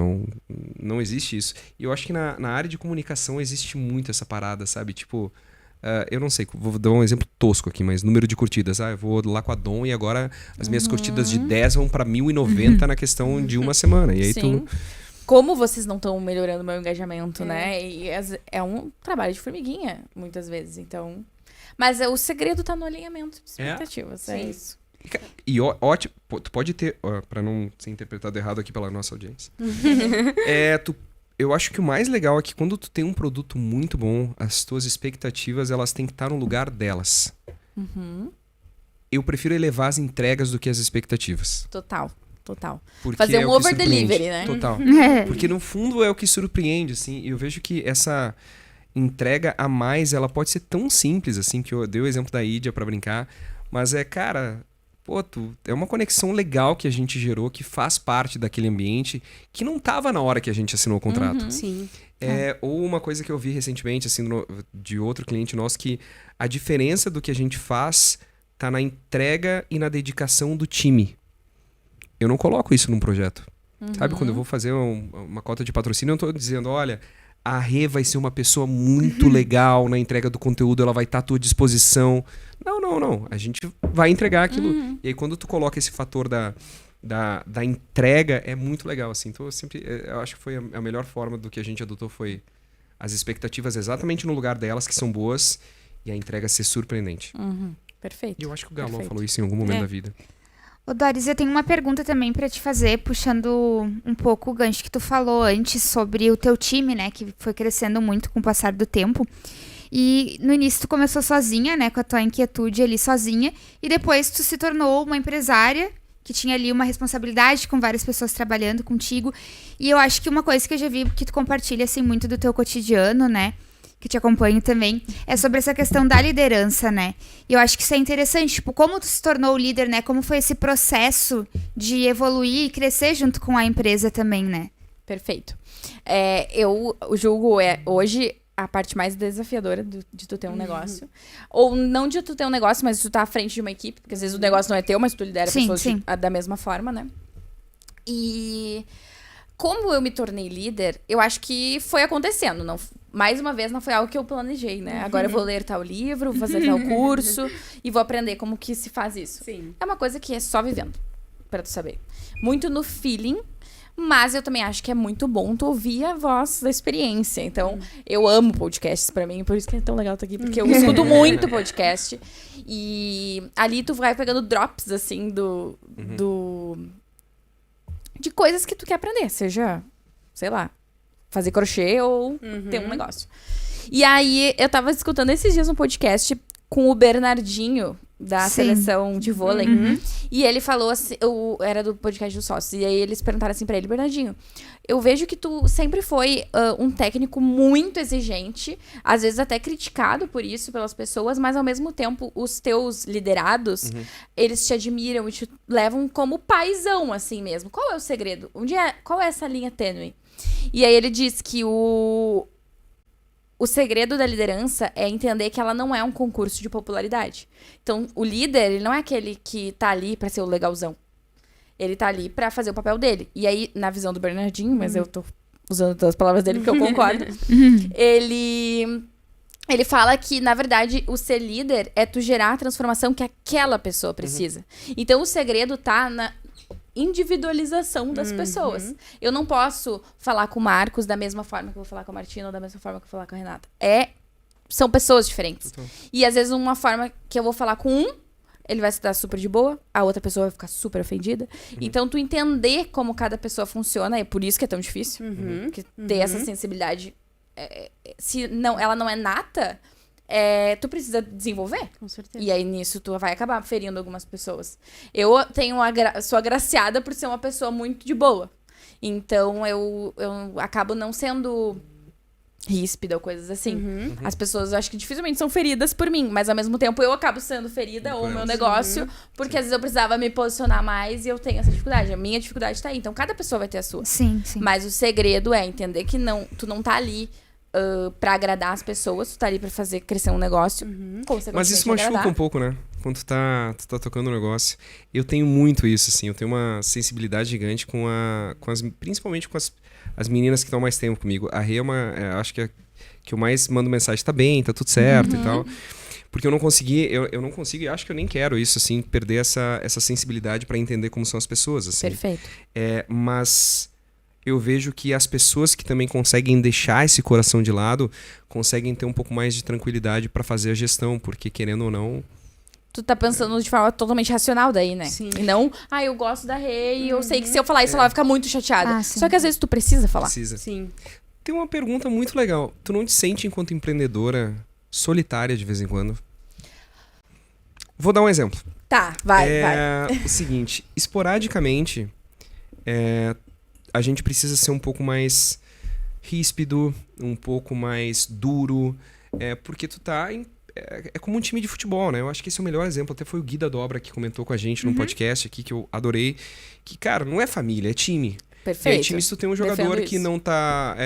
não existe isso. E eu acho que na área de comunicação existe muito essa parada, sabe? Tipo... eu não sei, vou dar um exemplo tosco aqui, mas número de curtidas. Eu vou lá com a Dom e agora as minhas curtidas de 10 vão pra 1.090 na questão de uma semana. E aí Como vocês não estão melhorando o meu engajamento, né? E é um trabalho de formiguinha, muitas vezes. Então... Mas o segredo tá no alinhamento de expectativas. É isso. E ótimo, tu pode ter, pra não ser interpretado errado aqui pela nossa audiência, eu acho que o mais legal é que quando tu tem um produto muito bom, as tuas expectativas, elas têm que estar no lugar delas. Eu prefiro elevar as entregas do que as expectativas. Total. Porque fazer um over-delivery, né? Total. Porque no fundo é o que surpreende, assim. E eu vejo que essa entrega a mais, ela pode ser tão simples, assim, que eu dei o exemplo da Idia pra brincar, mas cara... é uma conexão legal que a gente gerou, que faz parte daquele ambiente, que não estava na hora que a gente assinou o contrato. Sim. Ou uma coisa que eu vi recentemente, assim, de outro cliente nosso, que a diferença do que a gente faz tá na entrega e na dedicação do time. Eu não coloco isso num projeto. Sabe, quando eu vou fazer uma cota de patrocínio, eu não tô dizendo, olha, a Rê vai ser uma pessoa muito legal na entrega do conteúdo, ela vai estar à tua disposição. Não. A gente vai entregar aquilo. E aí, quando tu coloca esse fator da entrega, é muito legal, assim. Então, eu acho que foi a melhor forma do que a gente adotou foi as expectativas exatamente no lugar delas, que são boas, e a entrega ser surpreendente. Perfeito. E eu acho que o Galão falou isso em algum momento da vida. Ô Doris, eu tenho uma pergunta também pra te fazer, puxando um pouco o gancho que tu falou antes sobre o teu time, né, que foi crescendo muito com o passar do tempo. E no início tu começou sozinha, né, com a tua inquietude ali sozinha, e depois tu se tornou uma empresária que tinha ali uma responsabilidade com várias pessoas trabalhando contigo. E eu acho que uma coisa que eu já vi que tu compartilha assim muito do teu cotidiano, né, que te acompanho também, é sobre essa questão da liderança, né? E eu acho que isso é interessante, tipo, como tu se tornou líder, né? Como foi esse processo de evoluir e crescer junto com a empresa também, né? Perfeito. Eu julgo hoje a parte mais desafiadora de tu ter um negócio. Ou não de tu ter um negócio, mas de tu estar à frente de uma equipe, porque às vezes o negócio não é teu, mas tu lidera pessoas da mesma forma, né? E como eu me tornei líder, eu acho que foi acontecendo. Mais uma vez, não foi algo que eu planejei, né? Agora eu vou ler tal livro, vou fazer tal curso e vou aprender como que se faz isso. Sim. É uma coisa que é só vivendo, pra tu saber. Muito no feeling, mas eu também acho que é muito bom tu ouvir a voz da experiência. Então, eu amo podcasts pra mim, por isso que é tão legal estar aqui, porque eu escuto muito podcast. E ali tu vai pegando drops, assim, de coisas que tu quer aprender, seja, sei lá, fazer crochê ou ter um negócio. E aí, eu tava escutando esses dias um podcast com o Bernardinho, da seleção de vôlei. E ele falou assim, era do podcast dos sócios, e aí eles perguntaram assim pra ele, Bernardinho, eu vejo que tu sempre foi um técnico muito exigente, às vezes até criticado por isso pelas pessoas, mas ao mesmo tempo os teus liderados, eles te admiram e te levam como paizão, assim mesmo. Qual é o segredo? Qual é essa linha tênue? E aí ele diz que o segredo da liderança é entender que ela não é um concurso de popularidade. Então, o líder, ele não é aquele que tá ali pra ser o legalzão. Ele tá ali pra fazer o papel dele. E aí, na visão do Bernardinho, mas eu tô usando todas as palavras dele porque eu concordo, ele fala que, na verdade, o ser líder é tu gerar a transformação que aquela pessoa precisa. Então, o segredo tá na individualização das pessoas. Eu não posso falar com o Marcos da mesma forma que eu vou falar com a Martina ou da mesma forma que eu vou falar com a Renata. São pessoas diferentes. E às vezes uma forma que eu vou falar com ele vai se dar super de boa, a outra pessoa vai ficar super ofendida. Então, tu entender como cada pessoa funciona, é por isso que é tão difícil. Porque ter essa sensibilidade, se ela não é nata, tu precisa desenvolver. Com certeza. E aí, nisso, tu vai acabar ferindo algumas pessoas. Eu sou agraciada por ser uma pessoa muito de boa. Então, eu acabo não sendo ríspida ou coisas assim. As pessoas, eu acho que dificilmente são feridas por mim, mas ao mesmo tempo eu acabo sendo ferida ou o meu negócio, porque às vezes eu precisava me posicionar mais e eu tenho essa dificuldade. A minha dificuldade tá aí. Então, cada pessoa vai ter a sua. Sim. Mas o segredo é entender que tu não tá ali pra agradar as pessoas, tu tá ali pra fazer crescer um negócio. Mas isso machuca um pouco, né? Quando tu tá tocando um negócio. Eu tenho muito isso, assim. Eu tenho uma sensibilidade gigante principalmente com as meninas que estão mais tempo comigo. A Rê acho que eu mais mando mensagem, tá bem, tá tudo certo e tal. Porque eu não consegui, e acho que eu nem quero isso, assim, perder essa sensibilidade pra entender como são as pessoas, assim. Perfeito. Mas eu vejo que as pessoas que também conseguem deixar esse coração de lado, conseguem ter um pouco mais de tranquilidade pra fazer a gestão, porque querendo ou não... Tu tá pensando de forma totalmente racional daí, né? Sim. E não, eu gosto da Rê e eu sei que se eu falar isso, ela vai ficar muito chateada. Só que às vezes tu precisa falar. Precisa. Sim. Tem uma pergunta muito legal. Tu não te sente, enquanto empreendedora, solitária de vez em quando? Vou dar um exemplo. Tá, vai. O seguinte, esporadicamente, a gente precisa ser um pouco mais ríspido, um pouco mais duro, porque tu tá é como um time de futebol, né? Eu acho que esse é o melhor exemplo. Até foi o Gui da Dobra que comentou com a gente num podcast aqui, que eu adorei. Que, cara, não é família, é time. Perfeito. E aí, time, se tu tem um jogador que não tá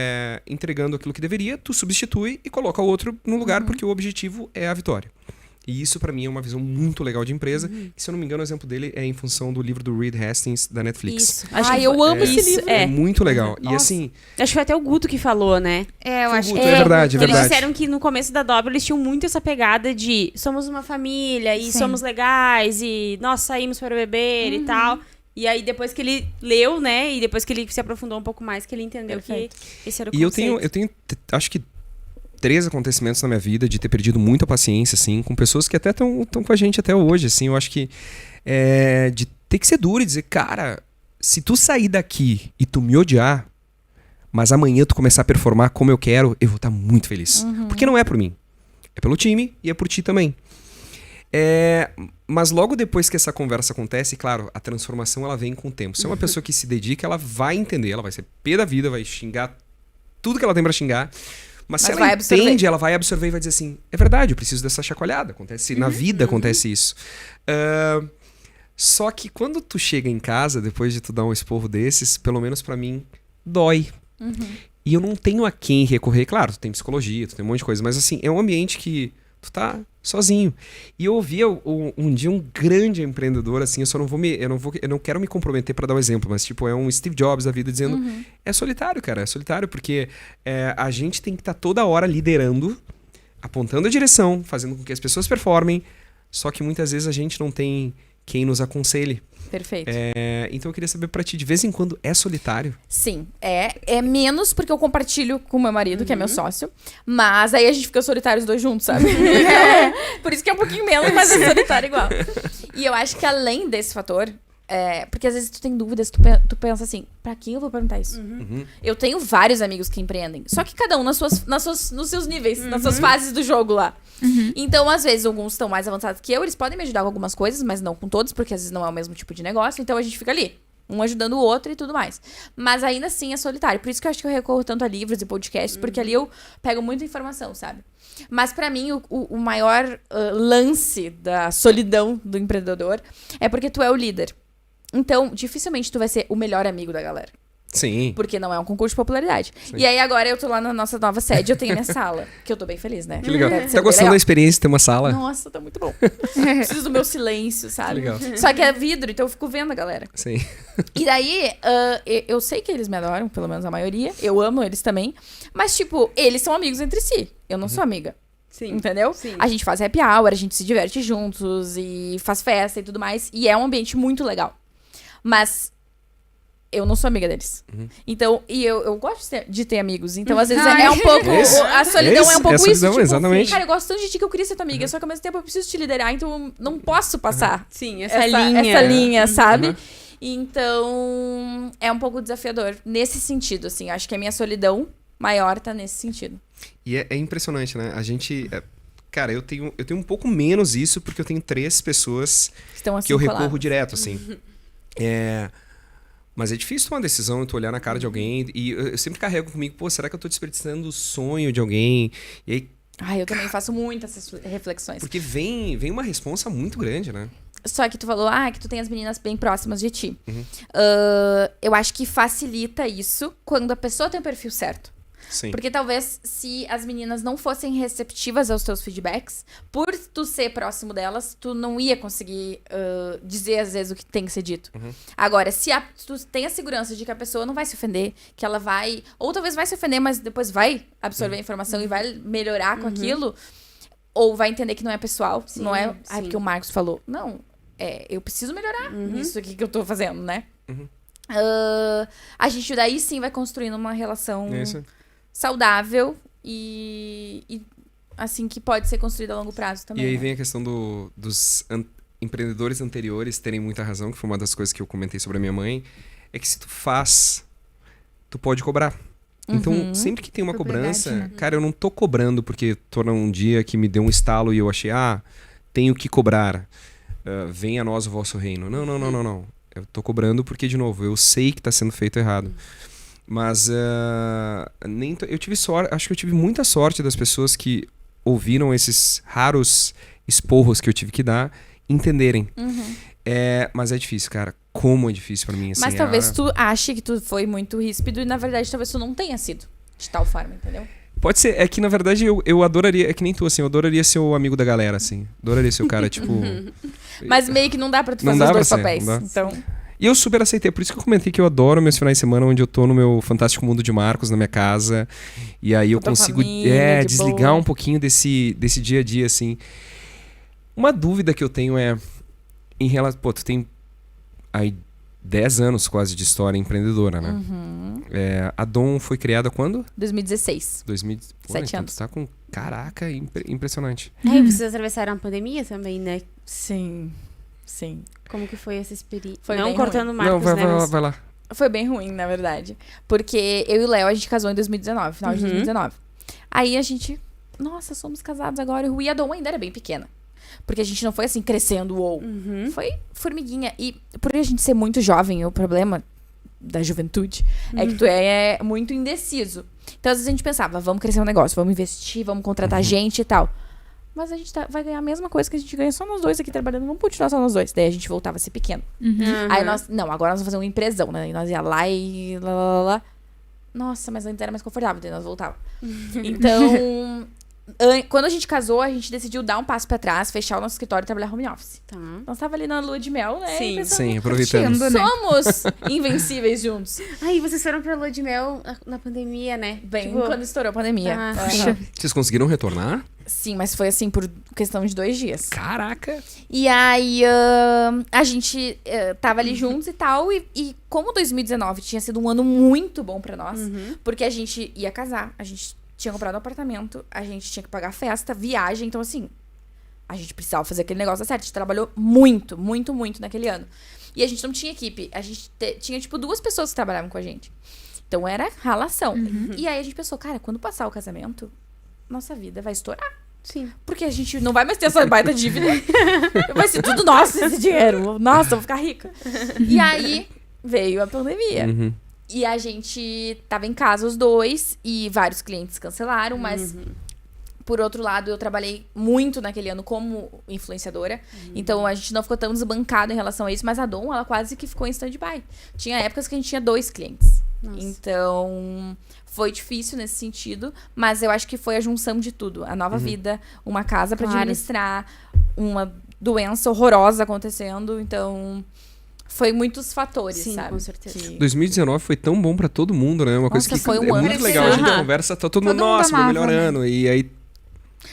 entregando aquilo que deveria, tu substitui e coloca o outro no lugar, porque o objetivo é a vitória. E isso pra mim é uma visão muito legal de empresa. Que, se eu não me engano, o exemplo dele é em função do livro do Reed Hastings da Netflix. Isso. Eu amo esse livro. É muito legal. E assim... Acho que foi até o Guto que falou, né? Eu acho que é verdade, é verdade. Eles disseram que no começo da dobra eles tinham muito essa pegada de somos uma família e somos legais e nós saímos para beber e tal. E aí depois que ele leu, né? E depois que ele se aprofundou um pouco mais, que ele entendeu que esse era o conceito. E eu tenho acho que 3 acontecimentos na minha vida de ter perdido muita paciência, assim, com pessoas que até estão com a gente até hoje, assim. Eu acho que de ter que ser duro e dizer, cara, se tu sair daqui e tu me odiar, mas amanhã tu começar a performar como eu quero, eu vou estar muito feliz. Porque não é por mim. É pelo time e é por ti também. Mas logo depois que essa conversa acontece, claro, a transformação ela vem com o tempo. Se é uma pessoa que se dedica, ela vai entender, ela vai ser pé da vida, vai xingar tudo que ela tem pra xingar. Mas se ela entende, ela vai absorver e vai dizer assim, é verdade, eu preciso dessa chacoalhada. Acontece na vida, acontece isso. Só que quando tu chega em casa, depois de tu dar um esporro desses, pelo menos pra mim, dói. E eu não tenho a quem recorrer. Claro, tu tem psicologia, tu tem um monte de coisa, mas assim, é um ambiente que tu tá sozinho. E eu ouvi um dia um grande empreendedor, assim, eu não quero me comprometer pra dar um exemplo, mas tipo, é um Steve Jobs da vida dizendo, é solitário, cara, é solitário, porque a gente tem que estar toda hora liderando, apontando a direção, fazendo com que as pessoas performem, só que muitas vezes a gente não tem quem nos aconselhe. Perfeito. Então eu queria saber pra ti, de vez em quando é solitário? Sim, é menos porque eu compartilho com meu marido, que é meu sócio, mas aí a gente fica solitário os dois juntos, sabe? Por isso que é um pouquinho menos, mas é solitário igual. E eu acho que além desse fator, porque às vezes tu tem dúvidas, tu pensa assim, pra quem eu vou perguntar isso? Eu tenho vários amigos que empreendem, só que cada um nos seus níveis, nas suas fases do jogo lá. Então, às vezes, alguns estão mais avançados que eu, eles podem me ajudar com algumas coisas, mas não com todos, porque às vezes não é o mesmo tipo de negócio, então a gente fica ali, um ajudando o outro e tudo mais. Mas ainda assim é solitário, por isso que eu acho que eu recorro tanto a livros e podcasts, porque ali eu pego muita informação, sabe? Mas pra mim, o maior lance da solidão do empreendedor é porque tu é o líder. Então, dificilmente tu vai ser o melhor amigo da galera. Sim. Porque não é um concurso de popularidade. Sim. E aí agora eu tô lá na nossa nova sede, eu tenho minha sala. Que eu tô bem feliz, né? Que legal. Deve ser Tá bem gostando legal. da experiência de ter uma sala? Nossa, tá muito bom. Preciso do meu silêncio, sabe? Que legal. Só que é vidro, então eu fico vendo a galera. Sim. E daí, eu sei que eles me adoram, pelo menos a maioria. Eu amo eles também. Mas, tipo, eles são amigos entre si. Eu não sou amiga. Sim. Entendeu? Sim. A gente faz happy hour, a gente se diverte juntos e faz festa e tudo mais. E é um ambiente muito legal. Mas eu não sou amiga deles. Então, e eu gosto de ter amigos. Então, às vezes, é um pouco... A solidão é um pouco isso. Solidão, Tipo, exatamente. cara, eu gosto tanto de ti que eu queria ser tua amiga. Só que, ao mesmo tempo, eu preciso te liderar. Então, eu não posso passar Sim, essa linha, sabe? Então, é um pouco desafiador. Nesse sentido, assim. Acho que a minha solidão maior tá nesse sentido. E é impressionante, né? A gente... Cara, eu tenho um pouco menos isso, porque eu tenho 3 pessoas assim que eu recorro direto, assim. Mas é difícil tomar uma decisão, tu olhar na cara de alguém. E eu sempre carrego comigo, pô, será que eu tô desperdiçando o sonho de alguém? E aí, eu também faço muitas reflexões. Porque vem uma responsa muito grande, né? Só que tu falou, que tu tem as meninas bem próximas de ti. Eu acho que facilita isso quando a pessoa tem o perfil certo. Sim. Porque talvez se as meninas não fossem receptivas aos teus feedbacks, por tu ser próximo delas, tu não ia conseguir dizer às vezes o que tem que ser dito. Agora, se tu tem a segurança de que a pessoa não vai se ofender, que ela vai... Ou talvez vai se ofender, mas depois vai absorver a informação e vai melhorar com aquilo, ou vai entender que não é pessoal, não é... porque o Marcos falou. Não, eu preciso melhorar nisso aqui que eu tô fazendo, né? A gente daí sim vai construindo uma relação... saudável e assim que pode ser construída a longo prazo também. E aí né? vem a questão dos empreendedores anteriores terem muita razão, que foi uma das coisas que eu comentei sobre a minha mãe, é que se tu faz, tu pode cobrar. Então, sempre que tem uma cobrança, cara, eu não tô cobrando porque tô num dia que me deu um estalo e eu achei, tenho que cobrar. Venha a nós o vosso reino. Não. Eu tô cobrando porque, de novo, eu sei que tá sendo feito errado. Mas eu tive sorte, acho que eu tive muita sorte das pessoas que ouviram esses raros esporros que eu tive que dar, entenderem. Mas é difícil, cara. Como é difícil pra mim, assim. Mas talvez tu ache que tu foi muito ríspido e, na verdade, talvez tu não tenha sido de tal forma, entendeu? Pode ser, é que na verdade eu adoraria, é que nem tu, assim, eu adoraria ser o amigo da galera, assim. Adoraria ser o cara, tipo... Mas meio que não dá pra tu Não fazer dá os pra dois ser, papéis. não dá. Então, E eu super aceitei, por isso que eu comentei que eu adoro meus finais de semana onde eu tô no meu fantástico mundo de Marcos, na minha casa. E aí eu Com tua consigo família, de desligar boa. um pouquinho desse dia a dia, assim. Uma dúvida que eu tenho é em relação... Pô, tu tem aí 10 anos quase de história empreendedora, né? Uhum. A Dom foi criada quando? 2016. 7 anos. Tu tá com... Caraca, impressionante. E vocês atravessaram a pandemia também, né? Sim. Sim. Como que foi essa experiência? Foi Não bem cortando ruim. Marcos, Não, né? mas- vai lá. Foi bem ruim, na verdade. Porque eu e o Léo, a gente casou em 2019, final de 2019. Aí a gente... Nossa, somos casados agora. E a Dom ainda era bem pequena. Porque a gente não foi assim, crescendo ou... Foi formiguinha. E por a gente ser muito jovem, o problema da juventude é que tu é muito indeciso. Então, às vezes a gente pensava, vamos crescer um negócio, vamos investir, vamos contratar gente e tal. Mas a gente vai ganhar a mesma coisa que a gente ganha só nós dois aqui trabalhando. Vamos continuar só nós dois. Daí a gente voltava a ser pequeno. Aí nós... Não, agora nós vamos fazer uma empresão, né? E nós ia lá e... Lá. Nossa, mas antes era mais confortável. Daí nós voltávamos. Então... Quando a gente casou, a gente decidiu dar um passo pra trás, fechar o nosso escritório e trabalhar home office. Tá. Nós tava ali na lua de mel, né? Sim. E pensando, Sim, aproveitando. curtindo, né? Somos invencíveis juntos. Aí vocês foram pra lua de mel na pandemia, né? Bem, Tipo- quando estourou a pandemia. Ah, Aham. Vocês conseguiram retornar? Sim, mas foi assim por questão de 2 dias. Caraca! E aí a gente tava ali juntos e tal. E como 2019 tinha sido um ano muito bom pra nós, porque a gente ia casar, a gente tinha comprado um apartamento, a gente tinha que pagar festa, viagem. Então, assim, a gente precisava fazer aquele negócio certo. A gente trabalhou muito, muito, muito naquele ano. E a gente não tinha equipe. A gente tinha, tipo, 2 pessoas que trabalhavam com a gente. Então, era ralação. E aí a gente pensou, cara, quando passar o casamento, nossa vida vai estourar. Sim. Porque a gente não vai mais ter essa baita dívida. Vai ser tudo nosso esse dinheiro. Nossa, eu vou ficar rica. E aí veio a pandemia. E a gente tava em casa os dois e vários clientes cancelaram, mas por outro lado eu trabalhei muito naquele ano como influenciadora. Então a gente não ficou tão desbancado em relação a isso, mas a Dom, ela quase que ficou em stand-by. Tinha épocas que a gente tinha 2 clientes. Nossa. Então foi difícil nesse sentido, mas eu acho que foi a junção de tudo. A nova vida, uma casa pra Claro. administrar, uma doença horrorosa acontecendo, então foi muitos fatores, Sim, sabe? com certeza. Que- 2019 foi tão bom pra todo mundo, né? Uma coisa Nossa, que foi um é ano muito legal. A gente impressionante. conversa, tá todo mundo, Todo mundo nossa, meu amava, melhor né? ano. E aí,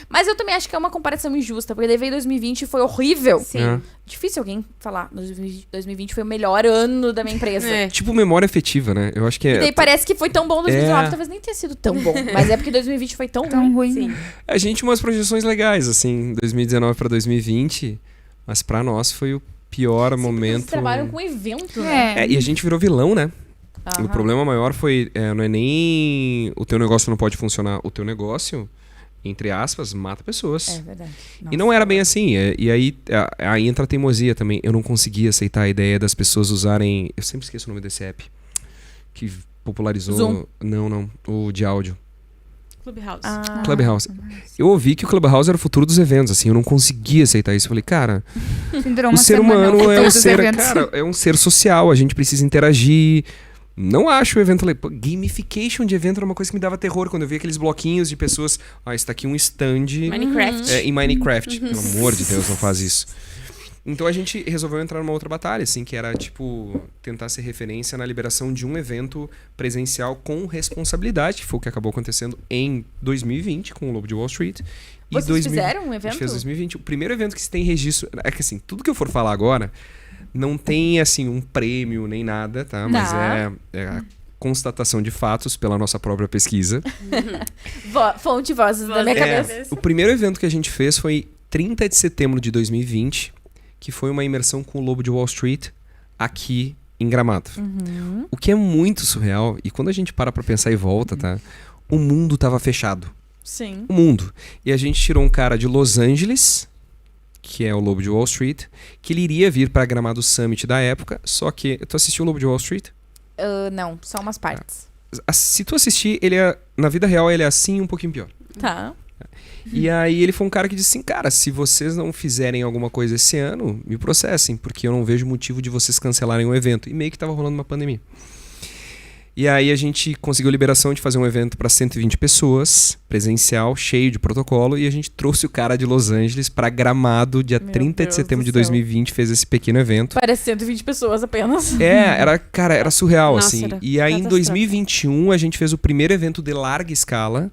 Mas eu também acho que é uma comparação injusta, porque daí veio 2020 e foi horrível. Sim. É. Difícil alguém falar, 2020 foi o melhor ano da minha empresa. tipo, memória afetiva, né? Eu acho que E daí parece que foi tão bom 2019, É. talvez nem tenha sido tão bom. Mas é porque 2020 foi tão ruim. Sim. A gente tinha umas projeções legais, assim, 2019 pra 2020, mas pra nós foi o pior momento. Vocês trabalham com evento, né? E a gente virou vilão, né? Aham. O problema maior foi, não é nem o teu negócio não pode funcionar, o teu negócio, entre aspas, mata pessoas. É verdade. E não era bem assim. E aí entra a teimosia também. Eu não conseguia aceitar a ideia das pessoas usarem... Eu sempre esqueço o nome desse app. Que popularizou... Zoom. Não. O de áudio. Clubhouse. Clubhouse. Eu ouvi que o Clubhouse era o futuro dos eventos, assim. Eu não conseguia aceitar isso. Eu falei, cara... Síndrome o ser semanal, humano é um todos os ser... eventos. Cara, é um ser social. A gente precisa interagir... Não acho o evento... Gamification de evento era uma coisa que me dava terror. Quando eu via aqueles bloquinhos de pessoas... está aqui um stand... Minecraft. Em Minecraft. Pelo amor de Deus, não faz isso. Então a gente resolveu entrar numa outra batalha, assim, que era, tipo, tentar ser referência na liberação de um evento presencial com responsabilidade, que foi o que acabou acontecendo em 2020, com o Lobo de Wall Street. E Vocês fizeram um A evento? gente fez 2020. O primeiro evento que se tem registro... É que, assim, tudo que eu for falar agora não tem, assim, um prêmio nem nada, tá? Mas é a constatação de fatos pela nossa própria pesquisa. Fonte vozes da minha cabeça. O primeiro evento que a gente fez foi 30 de setembro de 2020, que foi uma imersão com o Lobo de Wall Street aqui em Gramado. O que é muito surreal, e quando a gente para pra pensar e volta, tá? O mundo tava fechado. Sim. O mundo. E a gente tirou um cara de Los Angeles, que é o Lobo de Wall Street, que ele iria vir pra Gramado Summit da época, só que... Tu assistiu o Lobo de Wall Street? Não, só umas partes. Se tu assistir, ele na vida real ele é assim um pouquinho pior. Tá. E aí ele foi um cara que disse assim, cara, se vocês não fizerem alguma coisa esse ano, me processem, porque eu não vejo motivo de vocês cancelarem o evento. E meio que tava rolando uma pandemia. E aí a gente conseguiu liberação de fazer um evento para 120 pessoas, presencial, cheio de protocolo, e a gente trouxe o cara de Los Angeles para Gramado, dia 30 de setembro de 2020, fez esse pequeno evento. Parece 120 pessoas apenas. Era surreal, Nossa, assim. era E aí em catastrófico. 2021 a gente fez o primeiro evento de larga escala,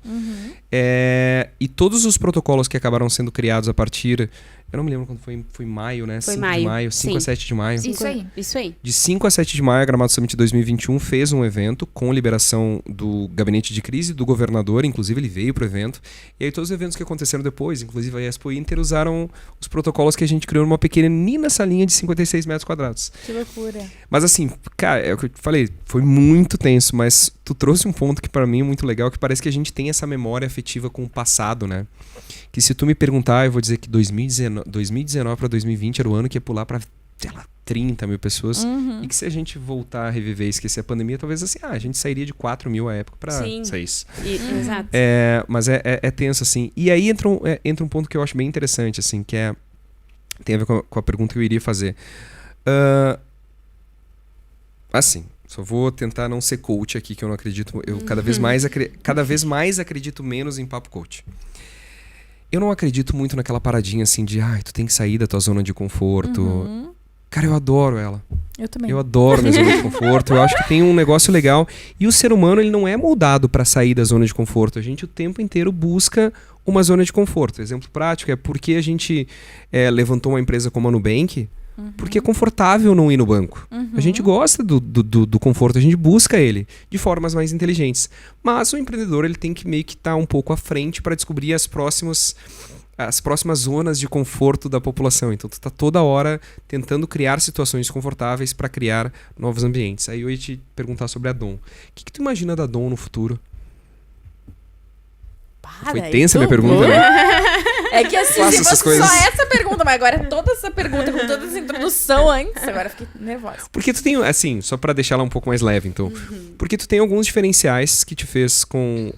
e todos os protocolos que acabaram sendo criados a partir... Eu não me lembro quando foi maio, né? Foi 5 maio. de maio, 5 a 7 de maio. Isso aí. De 5 a 7 de maio, a Gramado Summit 2021 fez um evento com liberação do gabinete de crise, do governador, inclusive ele veio pro evento. E aí todos os eventos que aconteceram depois, inclusive a Expo Inter, usaram os protocolos que a gente criou numa pequenina salinha de 56 metros quadrados. Que loucura. Mas assim, cara, é o que eu te falei, foi muito tenso, mas tu trouxe um ponto que pra mim é muito legal, que parece que a gente tem essa memória afetiva com o passado, né? Que se tu me perguntar, eu vou dizer que 2019 para 2020 era o ano que ia pular para, sei lá, 30 mil pessoas. E que se a gente voltar a reviver e esquecer a pandemia, talvez assim, a gente sairia de 4 mil à época para 6. Exato. Mas é tenso, assim. E aí entra um ponto que eu acho bem interessante, assim, que tem a ver com a pergunta que eu iria fazer. Assim, só vou tentar não ser coach aqui, que eu não acredito. Eu cada vez mais acredito menos em papo coach. Eu não acredito muito naquela paradinha assim de tu tem que sair da tua zona de conforto. Cara, eu adoro ela. Eu também. Eu adoro minha zona de conforto. Eu acho que tem um negócio legal. E o ser humano, ele não é moldado para sair da zona de conforto. A gente o tempo inteiro busca uma zona de conforto. Exemplo prático é porque a gente levantou uma empresa como a Nubank, porque é confortável não ir no banco. A gente gosta do conforto, a gente busca ele de formas mais inteligentes. Mas o empreendedor, ele tem que meio que estar um pouco à frente para descobrir as próximas zonas de conforto da população. Então tu tá toda hora tentando criar situações confortáveis para criar novos ambientes. Aí eu ia te perguntar sobre a Dom. O que tu imagina da Dom no futuro? Foi tensa a minha pergunta, né? É que assim, Faço se essas fosse coisas. só essa pergunta, mas agora toda essa pergunta, com toda essa introdução antes, agora eu fiquei nervosa. Porque tu tem, assim, só pra deixar ela um pouco mais leve, então. Porque tu tem alguns diferenciais que te fez com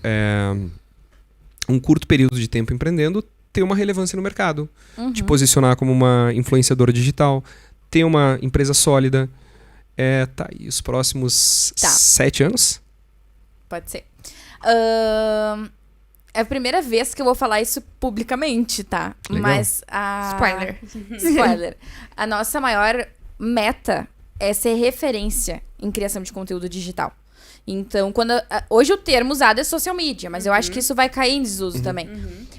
um curto período de tempo empreendendo ter uma relevância no mercado. Te posicionar como uma influenciadora digital, ter uma empresa sólida. E os próximos 7 anos? Pode ser. É a primeira vez que eu vou falar isso publicamente, tá? Legal. Mas Spoiler. A nossa maior meta é ser referência em criação de conteúdo digital. Então, hoje o termo usado é social media, mas eu acho que isso vai cair em desuso também.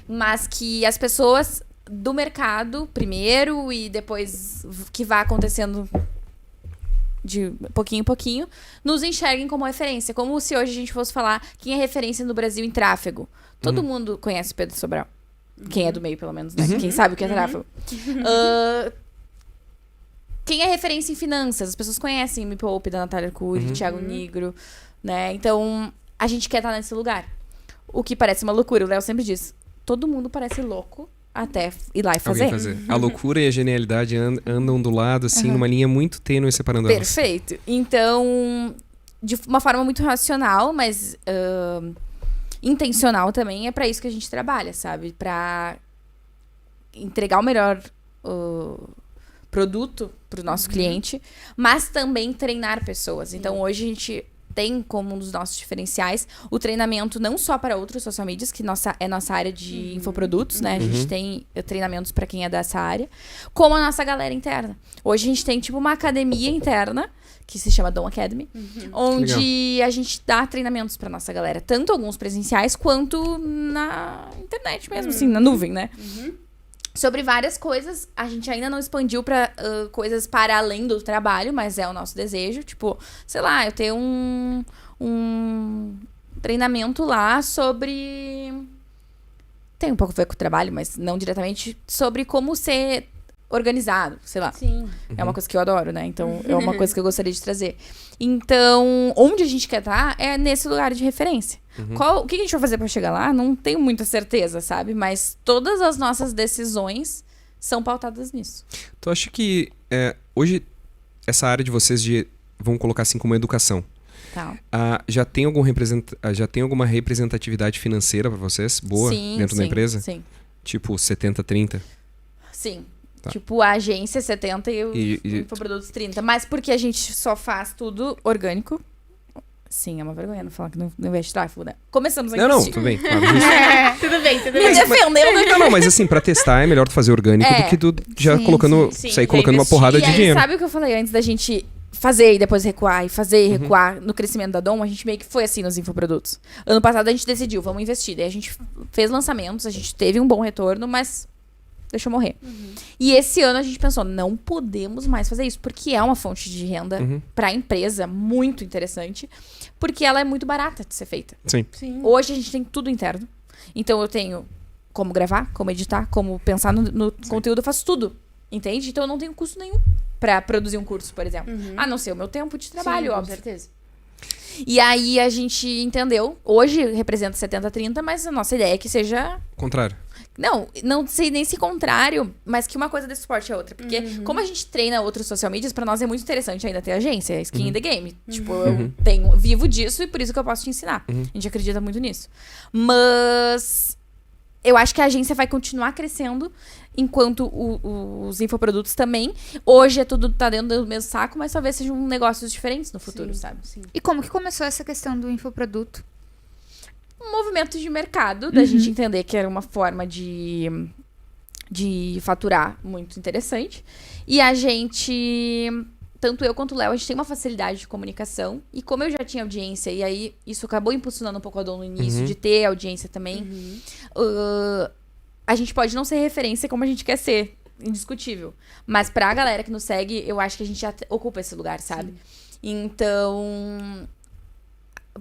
Mas que as pessoas do mercado, primeiro, e depois que vá acontecendo de pouquinho em pouquinho, nos enxerguem como referência. Como se hoje a gente fosse falar quem é referência no Brasil em tráfego. Todo mundo conhece Pedro Sobral. Quem é do meio, pelo menos, né? Quem sabe o que é tráfego. Quem é referência em finanças? As pessoas conhecem Me Poupe, da Natália Arcuri, Thiago Nigro, né? Então, a gente quer estar nesse lugar. O que parece uma loucura. O Léo sempre diz, todo mundo parece louco até ir lá e fazer. A loucura e a genialidade andam do lado, assim, numa linha muito tênue separando elas. Perfeito. Então, de uma forma muito racional, mas intencional também, é pra isso que a gente trabalha, sabe? Pra entregar o melhor produto pro nosso cliente, mas também treinar pessoas. Então, hoje a gente tem como um dos nossos diferenciais o treinamento não só para outros social medias, que é nossa área de infoprodutos, né? A gente tem treinamentos para quem é dessa área, como a nossa galera interna. Hoje a gente tem tipo uma academia interna, que se chama Dom Academy, onde a gente dá treinamentos para nossa galera, tanto alguns presenciais quanto na internet mesmo, assim, na nuvem, né? Sobre várias coisas, a gente ainda não expandiu pra coisas para além do trabalho, mas é o nosso desejo. Tipo, sei lá, eu tenho um treinamento lá sobre... Tem um pouco a ver com o trabalho, mas não diretamente. Sobre como ser organizado, sei lá. Sim. É uma coisa que eu adoro, né? Então, é uma coisa que eu gostaria de trazer. Então, onde a gente quer estar é nesse lugar de referência. O que a gente vai fazer pra chegar lá? Não tenho muita certeza, sabe? Mas todas as nossas decisões são pautadas nisso. Tu acha que hoje essa área de vocês vamos colocar assim como educação, já tem alguma representatividade financeira pra vocês? Boa? Dentro da empresa? Sim. Tipo 70-30? Sim. Tipo, a agência 70 e o infoprodutos 30. Mas porque a gente só faz tudo orgânico. Sim, é uma vergonha não falar que não investe tráfego, né? Começamos a Não, investir. tudo bem. Claro, Tudo bem. Mas- defendendo. Não, mas assim, pra testar é melhor tu fazer orgânico do que tu já sair colocando uma porrada de E aí, dinheiro. sabe o que eu falei antes da gente fazer e depois recuar, e fazer e recuar no crescimento da Dom? A gente meio que foi assim nos infoprodutos. Ano passado a gente decidiu, vamos investir. Daí a gente fez lançamentos, a gente teve um bom retorno, mas deixou morrer. E esse ano a gente pensou, não podemos mais fazer isso, porque é uma fonte de renda pra empresa muito interessante, porque ela é muito barata de ser feita. Sim. Hoje a gente tem tudo interno. Então eu tenho como gravar, como editar, como pensar no conteúdo, eu faço tudo. Entende? Então eu não tenho custo nenhum pra produzir um curso, por exemplo. A não ser o meu tempo de trabalho, com óbvio. certeza. E aí a gente entendeu, hoje representa 70-30, mas a nossa ideia é que seja... Contrário. Não sei nem se contrário, mas que uma coisa desse suporte é outra. Porque como a gente treina outros social medias, pra nós é muito interessante ainda ter agência, é skin in the game. Tipo, eu vivo disso e por isso que eu posso te ensinar. A gente acredita muito nisso. Mas eu acho que a agência vai continuar crescendo enquanto os infoprodutos também. Hoje tudo tá dentro do mesmo saco, mas talvez sejam negócios diferentes no futuro, sabe? E como que começou essa questão do infoproduto? Um movimento de mercado, da gente entender que era uma forma de faturar muito interessante. E a gente, tanto eu quanto o Léo, a gente tem uma facilidade de comunicação. E como eu já tinha audiência, e aí isso acabou impulsionando um pouco a Dom no início, de ter audiência também, a gente pode não ser referência como a gente quer ser, indiscutível. Mas pra galera que nos segue, eu acho que a gente já ocupa esse lugar, sabe? Então...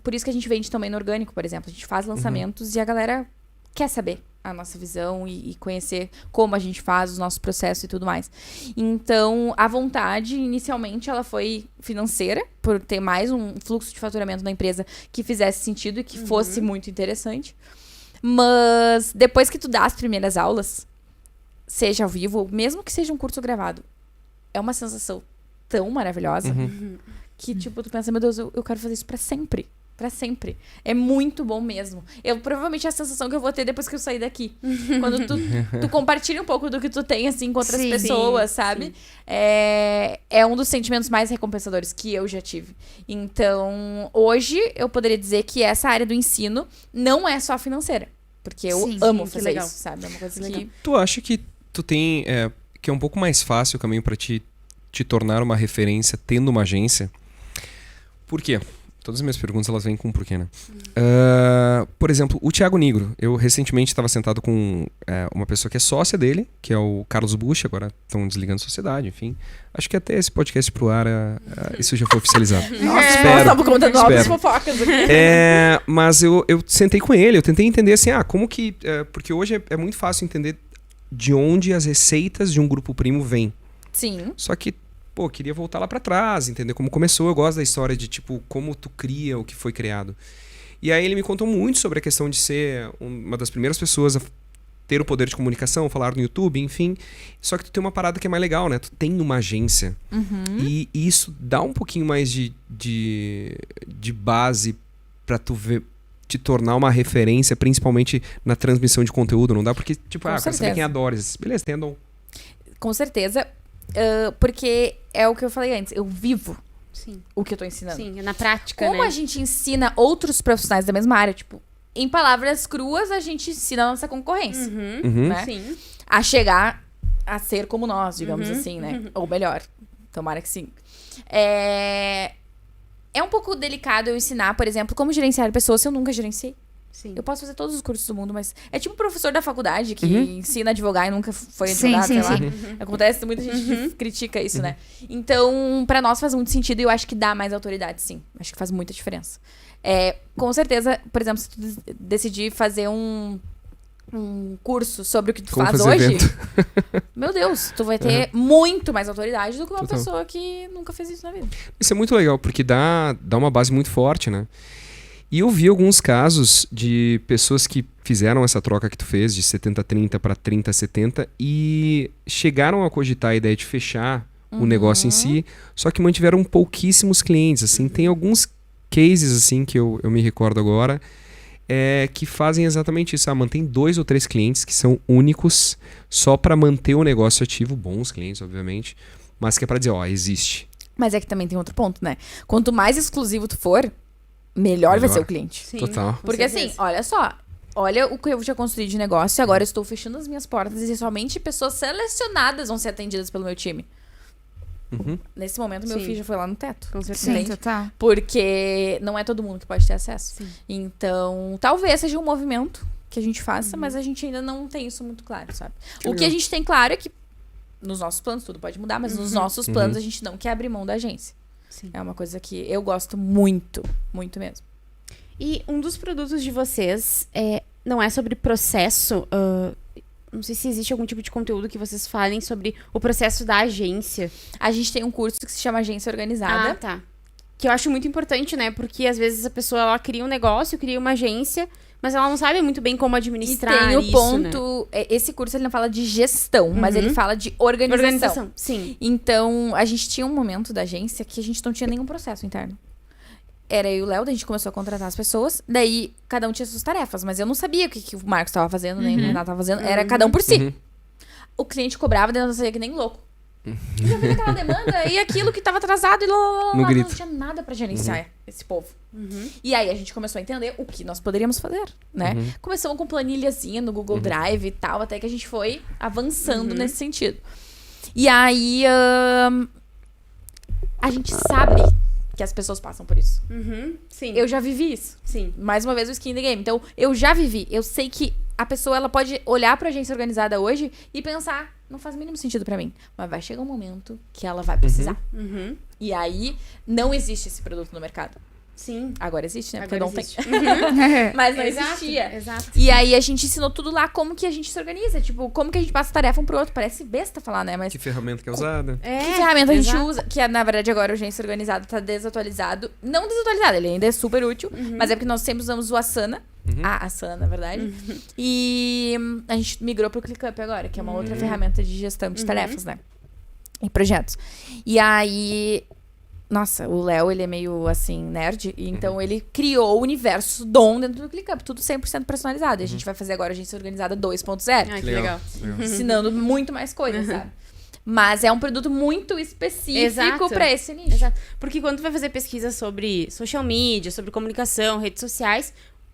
Por isso que a gente vende também no orgânico, por exemplo. A gente faz lançamentos e a galera quer saber a nossa visão e conhecer como a gente faz os nossos processos e tudo mais. Então, a vontade, inicialmente, ela foi financeira, por ter mais um fluxo de faturamento na empresa que fizesse sentido e que fosse muito interessante. Mas, depois que tu dá as primeiras aulas, seja ao vivo, ou mesmo que seja um curso gravado, é uma sensação tão maravilhosa que, tipo, tu pensa, meu Deus, eu quero fazer isso pra sempre. Pra sempre. É muito bom mesmo. Provavelmente é a sensação que eu vou ter depois que eu sair daqui. Quando tu compartilha um pouco do que tu tem, assim, com outras pessoas, sabe? É um dos sentimentos mais recompensadores que eu já tive. Então, hoje, eu poderia dizer que essa área do ensino não é só financeira. Porque eu amo fazer isso, sabe? É uma coisa que... Tu acha que tu tem... que é um pouco mais fácil o caminho pra te tornar uma referência tendo uma agência? Por quê? Todas as minhas perguntas, elas vêm com um porquê, né? Por exemplo, o Thiago Nigro. Eu recentemente estava sentado com uma pessoa que é sócia dele, que é o Carlos Bush, agora estão desligando a sociedade, enfim. Acho que até esse podcast pro ar, isso já foi oficializado. Nós estamos contando novas fofocas aqui. Mas eu sentei com ele, eu tentei entender assim, como que... porque hoje é muito fácil entender de onde as receitas de um grupo primo vêm. Sim. Só que, queria voltar lá pra trás, entender como começou. Eu gosto da história de, tipo, como tu cria o que foi criado. E aí ele me contou muito sobre a questão de ser uma das primeiras pessoas a ter o poder de comunicação, falar no YouTube, enfim. Só que tu tem uma parada que é mais legal, né? Tu tem uma agência. E isso dá um pouquinho mais de base pra tu te tornar uma referência, principalmente na transmissão de conteúdo, não dá? Porque, tipo, quero saber quem adora. Beleza, tem a Dom. Com certeza. Porque é o que eu falei antes, eu vivo o que eu tô ensinando. Sim, na prática, Como a gente ensina outros profissionais da mesma área, tipo, em palavras cruas, a gente ensina a nossa concorrência, né? Sim. A chegar a ser como nós, digamos assim, né? Ou melhor, tomara que sim. É um pouco delicado eu ensinar, por exemplo, como gerenciar pessoas se eu nunca gerenciei. Eu posso fazer todos os cursos do mundo, mas é tipo o professor da faculdade que ensina a advogar e nunca foi advogado, sei lá. Acontece, muita gente que critica isso, né? Então, pra nós faz muito sentido e eu acho que dá mais autoridade, sim. Acho que faz muita diferença. Com certeza, por exemplo, se tu decidir fazer um curso sobre o que tu faz hoje, meu Deus, tu vai ter muito mais autoridade do que uma pessoa que nunca fez isso na vida. Isso é muito legal, porque dá uma base muito forte, né? E eu vi alguns casos de pessoas que fizeram essa troca que tu fez de 70-30 para 30-70 e chegaram a cogitar a ideia de fechar o negócio em si, só que mantiveram pouquíssimos clientes, assim. Tem alguns cases, assim, que eu me recordo agora, que fazem exatamente isso. Mantém 2 ou 3 clientes que são únicos só para manter o negócio ativo, bons clientes, obviamente, mas que é para dizer, existe. Mas é que também tem outro ponto, né? Quanto mais exclusivo tu for, melhor vai ser o cliente. Sim. Total. Porque assim, olha só. Olha o que eu já construí de negócio. Agora eu estou fechando as minhas portas e somente pessoas selecionadas vão ser atendidas pelo meu time. Nesse momento, meu filho já foi lá no teto. Com certeza. Sim, porque não é todo mundo que pode ter acesso. Sim. Então, talvez seja um movimento que a gente faça, mas a gente ainda não tem isso muito claro, sabe? O que a gente tem claro é que nos nossos planos, tudo pode mudar, mas nos nossos planos a gente não quer abrir mão da agência. Sim. É uma coisa que eu gosto muito, muito mesmo. E um dos produtos de vocês não é sobre processo. Não sei se existe algum tipo de conteúdo que vocês falem sobre o processo da agência. A gente tem um curso que se chama Agência Organizada. Ah, tá. Que eu acho muito importante, né? Porque às vezes a pessoa ela cria um negócio, cria uma agência, mas ela não sabe muito bem como administrar e tem o isso, ponto... né? Esse curso ele não fala de gestão, mas ele fala de organização. Sim. Então, a gente tinha um momento da agência que a gente não tinha nenhum processo interno. Era eu e o Léo, daí a gente começou a contratar as pessoas, daí cada um tinha suas tarefas, mas eu não sabia o que o Marcos estava fazendo, nem o Renato estava fazendo, era cada um por si. O cliente cobrava, daí eu saía que nem louco. E eu vi aquela demanda e aquilo que estava atrasado e não tinha nada pra gerenciar esse povo. E aí a gente começou a entender o que nós poderíamos fazer, né? Começamos com planilhazinha no Google Drive e tal, até que a gente foi avançando nesse sentido. E aí a gente sabe que as pessoas passam por isso. Sim. Eu já vivi isso. Sim. Mais uma vez o skin in the game. Então, eu já vivi. Eu sei que a pessoa, ela pode olhar pra agência organizada hoje e pensar, não faz o mínimo sentido pra mim. Mas vai chegar um momento que ela vai precisar. E aí, não existe esse produto no mercado. Sim. Agora existe, né? Porque Agora não existe. tem. Mas não existia. Exato. E aí, a gente ensinou tudo lá como que a gente se organiza. Tipo, como que a gente passa tarefa um pro outro. Parece besta falar, né? Mas Que ferramenta que é usada. que ferramenta a gente usa? Que, na verdade, agora o Agência Organizada tá desatualizado. Não desatualizado, ele ainda é super útil. Mas é porque nós sempre usamos o Asana. A Asana, na verdade. E a gente migrou pro ClickUp agora, que é uma outra ferramenta de gestão de tarefas, né? E projetos. E aí... Nossa, o Léo, ele é meio, assim, nerd. Então, ele criou o universo Dom dentro do ClickUp. Tudo 100% personalizado. E a gente vai fazer agora a Agência Organizada 2.0. Ah, que legal. Ensinando muito mais coisas, sabe? Mas é um produto muito específico pra esse nicho. Exato. Porque quando tu vai fazer pesquisa sobre social media, sobre comunicação, redes sociais,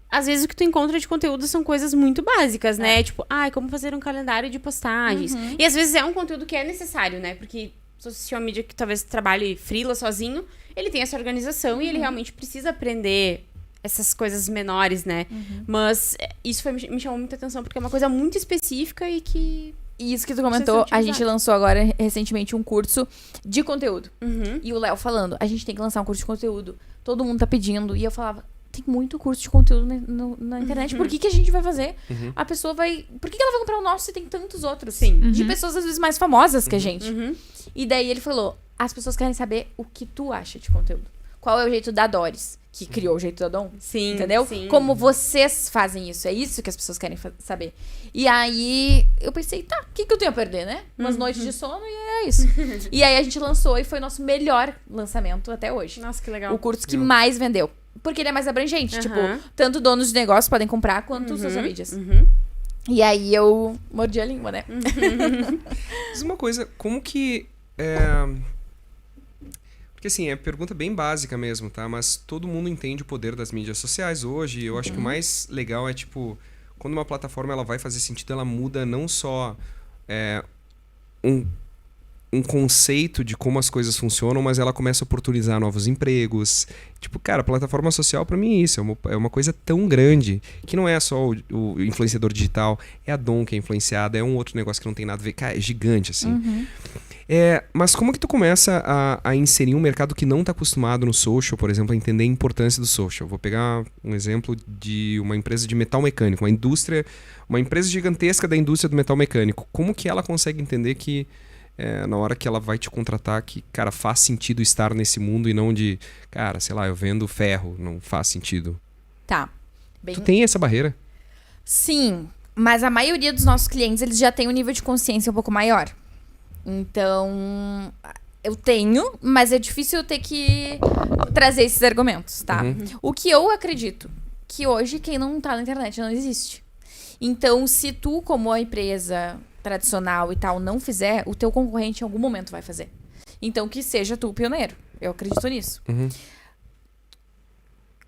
às vezes o que tu encontra de conteúdo são coisas muito básicas, né? Tipo, como fazer um calendário de postagens. E às vezes é um conteúdo que é necessário, né? Porque social media que talvez trabalhe freela sozinho, ele tem essa organização e ele realmente precisa aprender essas coisas menores, né? Mas isso me chamou muita atenção, porque é uma coisa muito específica e que... E isso que tu comentou, a gente lançou agora, recentemente, um curso de conteúdo. E o Léo falando, a gente tem que lançar um curso de conteúdo. Todo mundo tá pedindo. E eu falava, tem muito curso de conteúdo na internet. Por que a gente vai fazer? A pessoa vai... Por que ela vai comprar o nosso se tem tantos outros? De pessoas, às vezes, mais famosas que a gente. E daí ele falou, as pessoas querem saber o que tu acha de conteúdo. Qual é o jeito da Doris, que criou o jeito da Dom? Sim. Entendeu? Sim. Como vocês fazem isso. É isso que as pessoas querem saber. E aí, eu pensei, tá, o que eu tenho a perder, né? Umas noites de sono e é isso. E aí, a gente lançou e foi o nosso melhor lançamento até hoje. Nossa, que legal. O curso que mais vendeu. Porque ele é mais abrangente. Tipo, tanto donos de negócio podem comprar, quanto os social medias. E aí, eu mordi a língua, né? Diz uma coisa, como que... Porque assim, é pergunta bem básica mesmo, tá? Mas todo mundo entende o poder das mídias sociais hoje. Eu acho que o mais legal é, tipo, quando uma plataforma ela vai fazer sentido, ela muda não só um conceito de como as coisas funcionam, mas ela começa a oportunizar novos empregos. Tipo, cara, a plataforma social pra mim é isso, é uma coisa tão grande, que não é só o influenciador digital, é a Dom que é influenciada, é um outro negócio que não tem nada a ver, cara, é gigante, assim. Mas como que tu começa a inserir um mercado que não tá acostumado no social, por exemplo, a entender a importância do social? Vou pegar um exemplo de uma empresa de metal mecânico, uma empresa gigantesca da indústria do metal mecânico. Como que ela consegue entender que na hora que ela vai te contratar, que, cara, faz sentido estar nesse mundo e não de, cara, sei lá, eu vendo ferro, não faz sentido. Tá. Tu tem essa barreira? Sim, mas a maioria dos nossos clientes, eles já têm um nível de consciência um pouco maior. Então, eu tenho, mas é difícil eu ter que trazer esses argumentos, tá? O que eu acredito, que hoje quem não tá na internet não existe. Então, se tu, como a empresa tradicional e tal, não fizer, o teu concorrente em algum momento vai fazer. Então, que seja tu o pioneiro. Eu acredito nisso.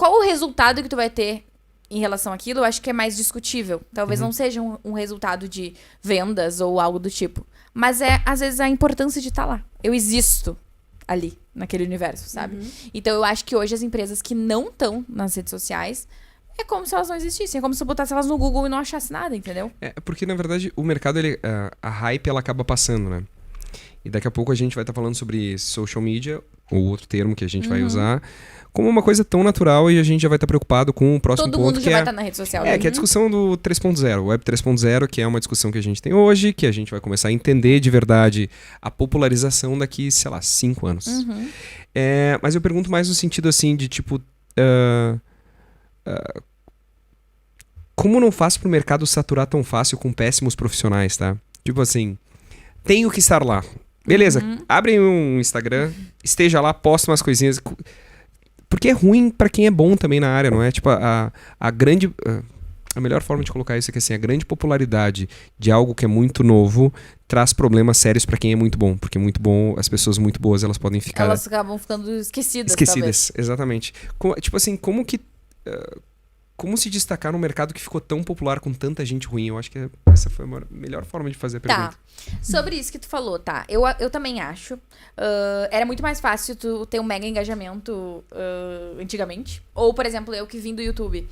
Qual o resultado que tu vai ter em relação àquilo? Eu acho que é mais discutível. Talvez não seja um resultado de vendas ou algo do tipo. Mas às vezes, a importância de estar lá. Eu existo ali, naquele universo, sabe? Então, eu acho que hoje as empresas que não estão nas redes sociais, é como se elas não existissem. É como se eu botasse elas no Google e não achasse nada, entendeu? Porque, na verdade, o mercado, a hype, ela acaba passando, né? E daqui a pouco a gente vai estar falando sobre social media, ou outro termo que a gente vai usar, como uma coisa tão natural, e a gente já vai estar preocupado com o próximo ponto. Todo mundo que já vai estar na rede social. Que é a discussão do 3.0, Web 3.0, que é uma discussão que a gente tem hoje, que a gente vai começar a entender de verdade a popularização daqui, sei lá, 5 anos. Mas eu pergunto mais no sentido assim de tipo... como não faz pro mercado saturar tão fácil com péssimos profissionais, tá? Tipo assim, tenho que estar lá. Beleza, abrem um Instagram, esteja lá, posta umas coisinhas. Porque é ruim pra quem é bom também na área, não é? Tipo, a grande... A melhor forma de colocar isso é que assim, a grande popularidade de algo que é muito novo traz problemas sérios pra quem é muito bom. Porque muito bom, as pessoas muito boas, elas podem ficar... Elas acabam ficando esquecidas, talvez. Exatamente. Tipo assim, como que... como se destacar num mercado que ficou tão popular com tanta gente ruim? Eu acho que essa foi a melhor forma de fazer a pergunta. Sobre isso que tu falou, tá. Eu também acho. Era muito mais fácil tu ter um mega engajamento antigamente. Ou, por exemplo, eu que vim do YouTube.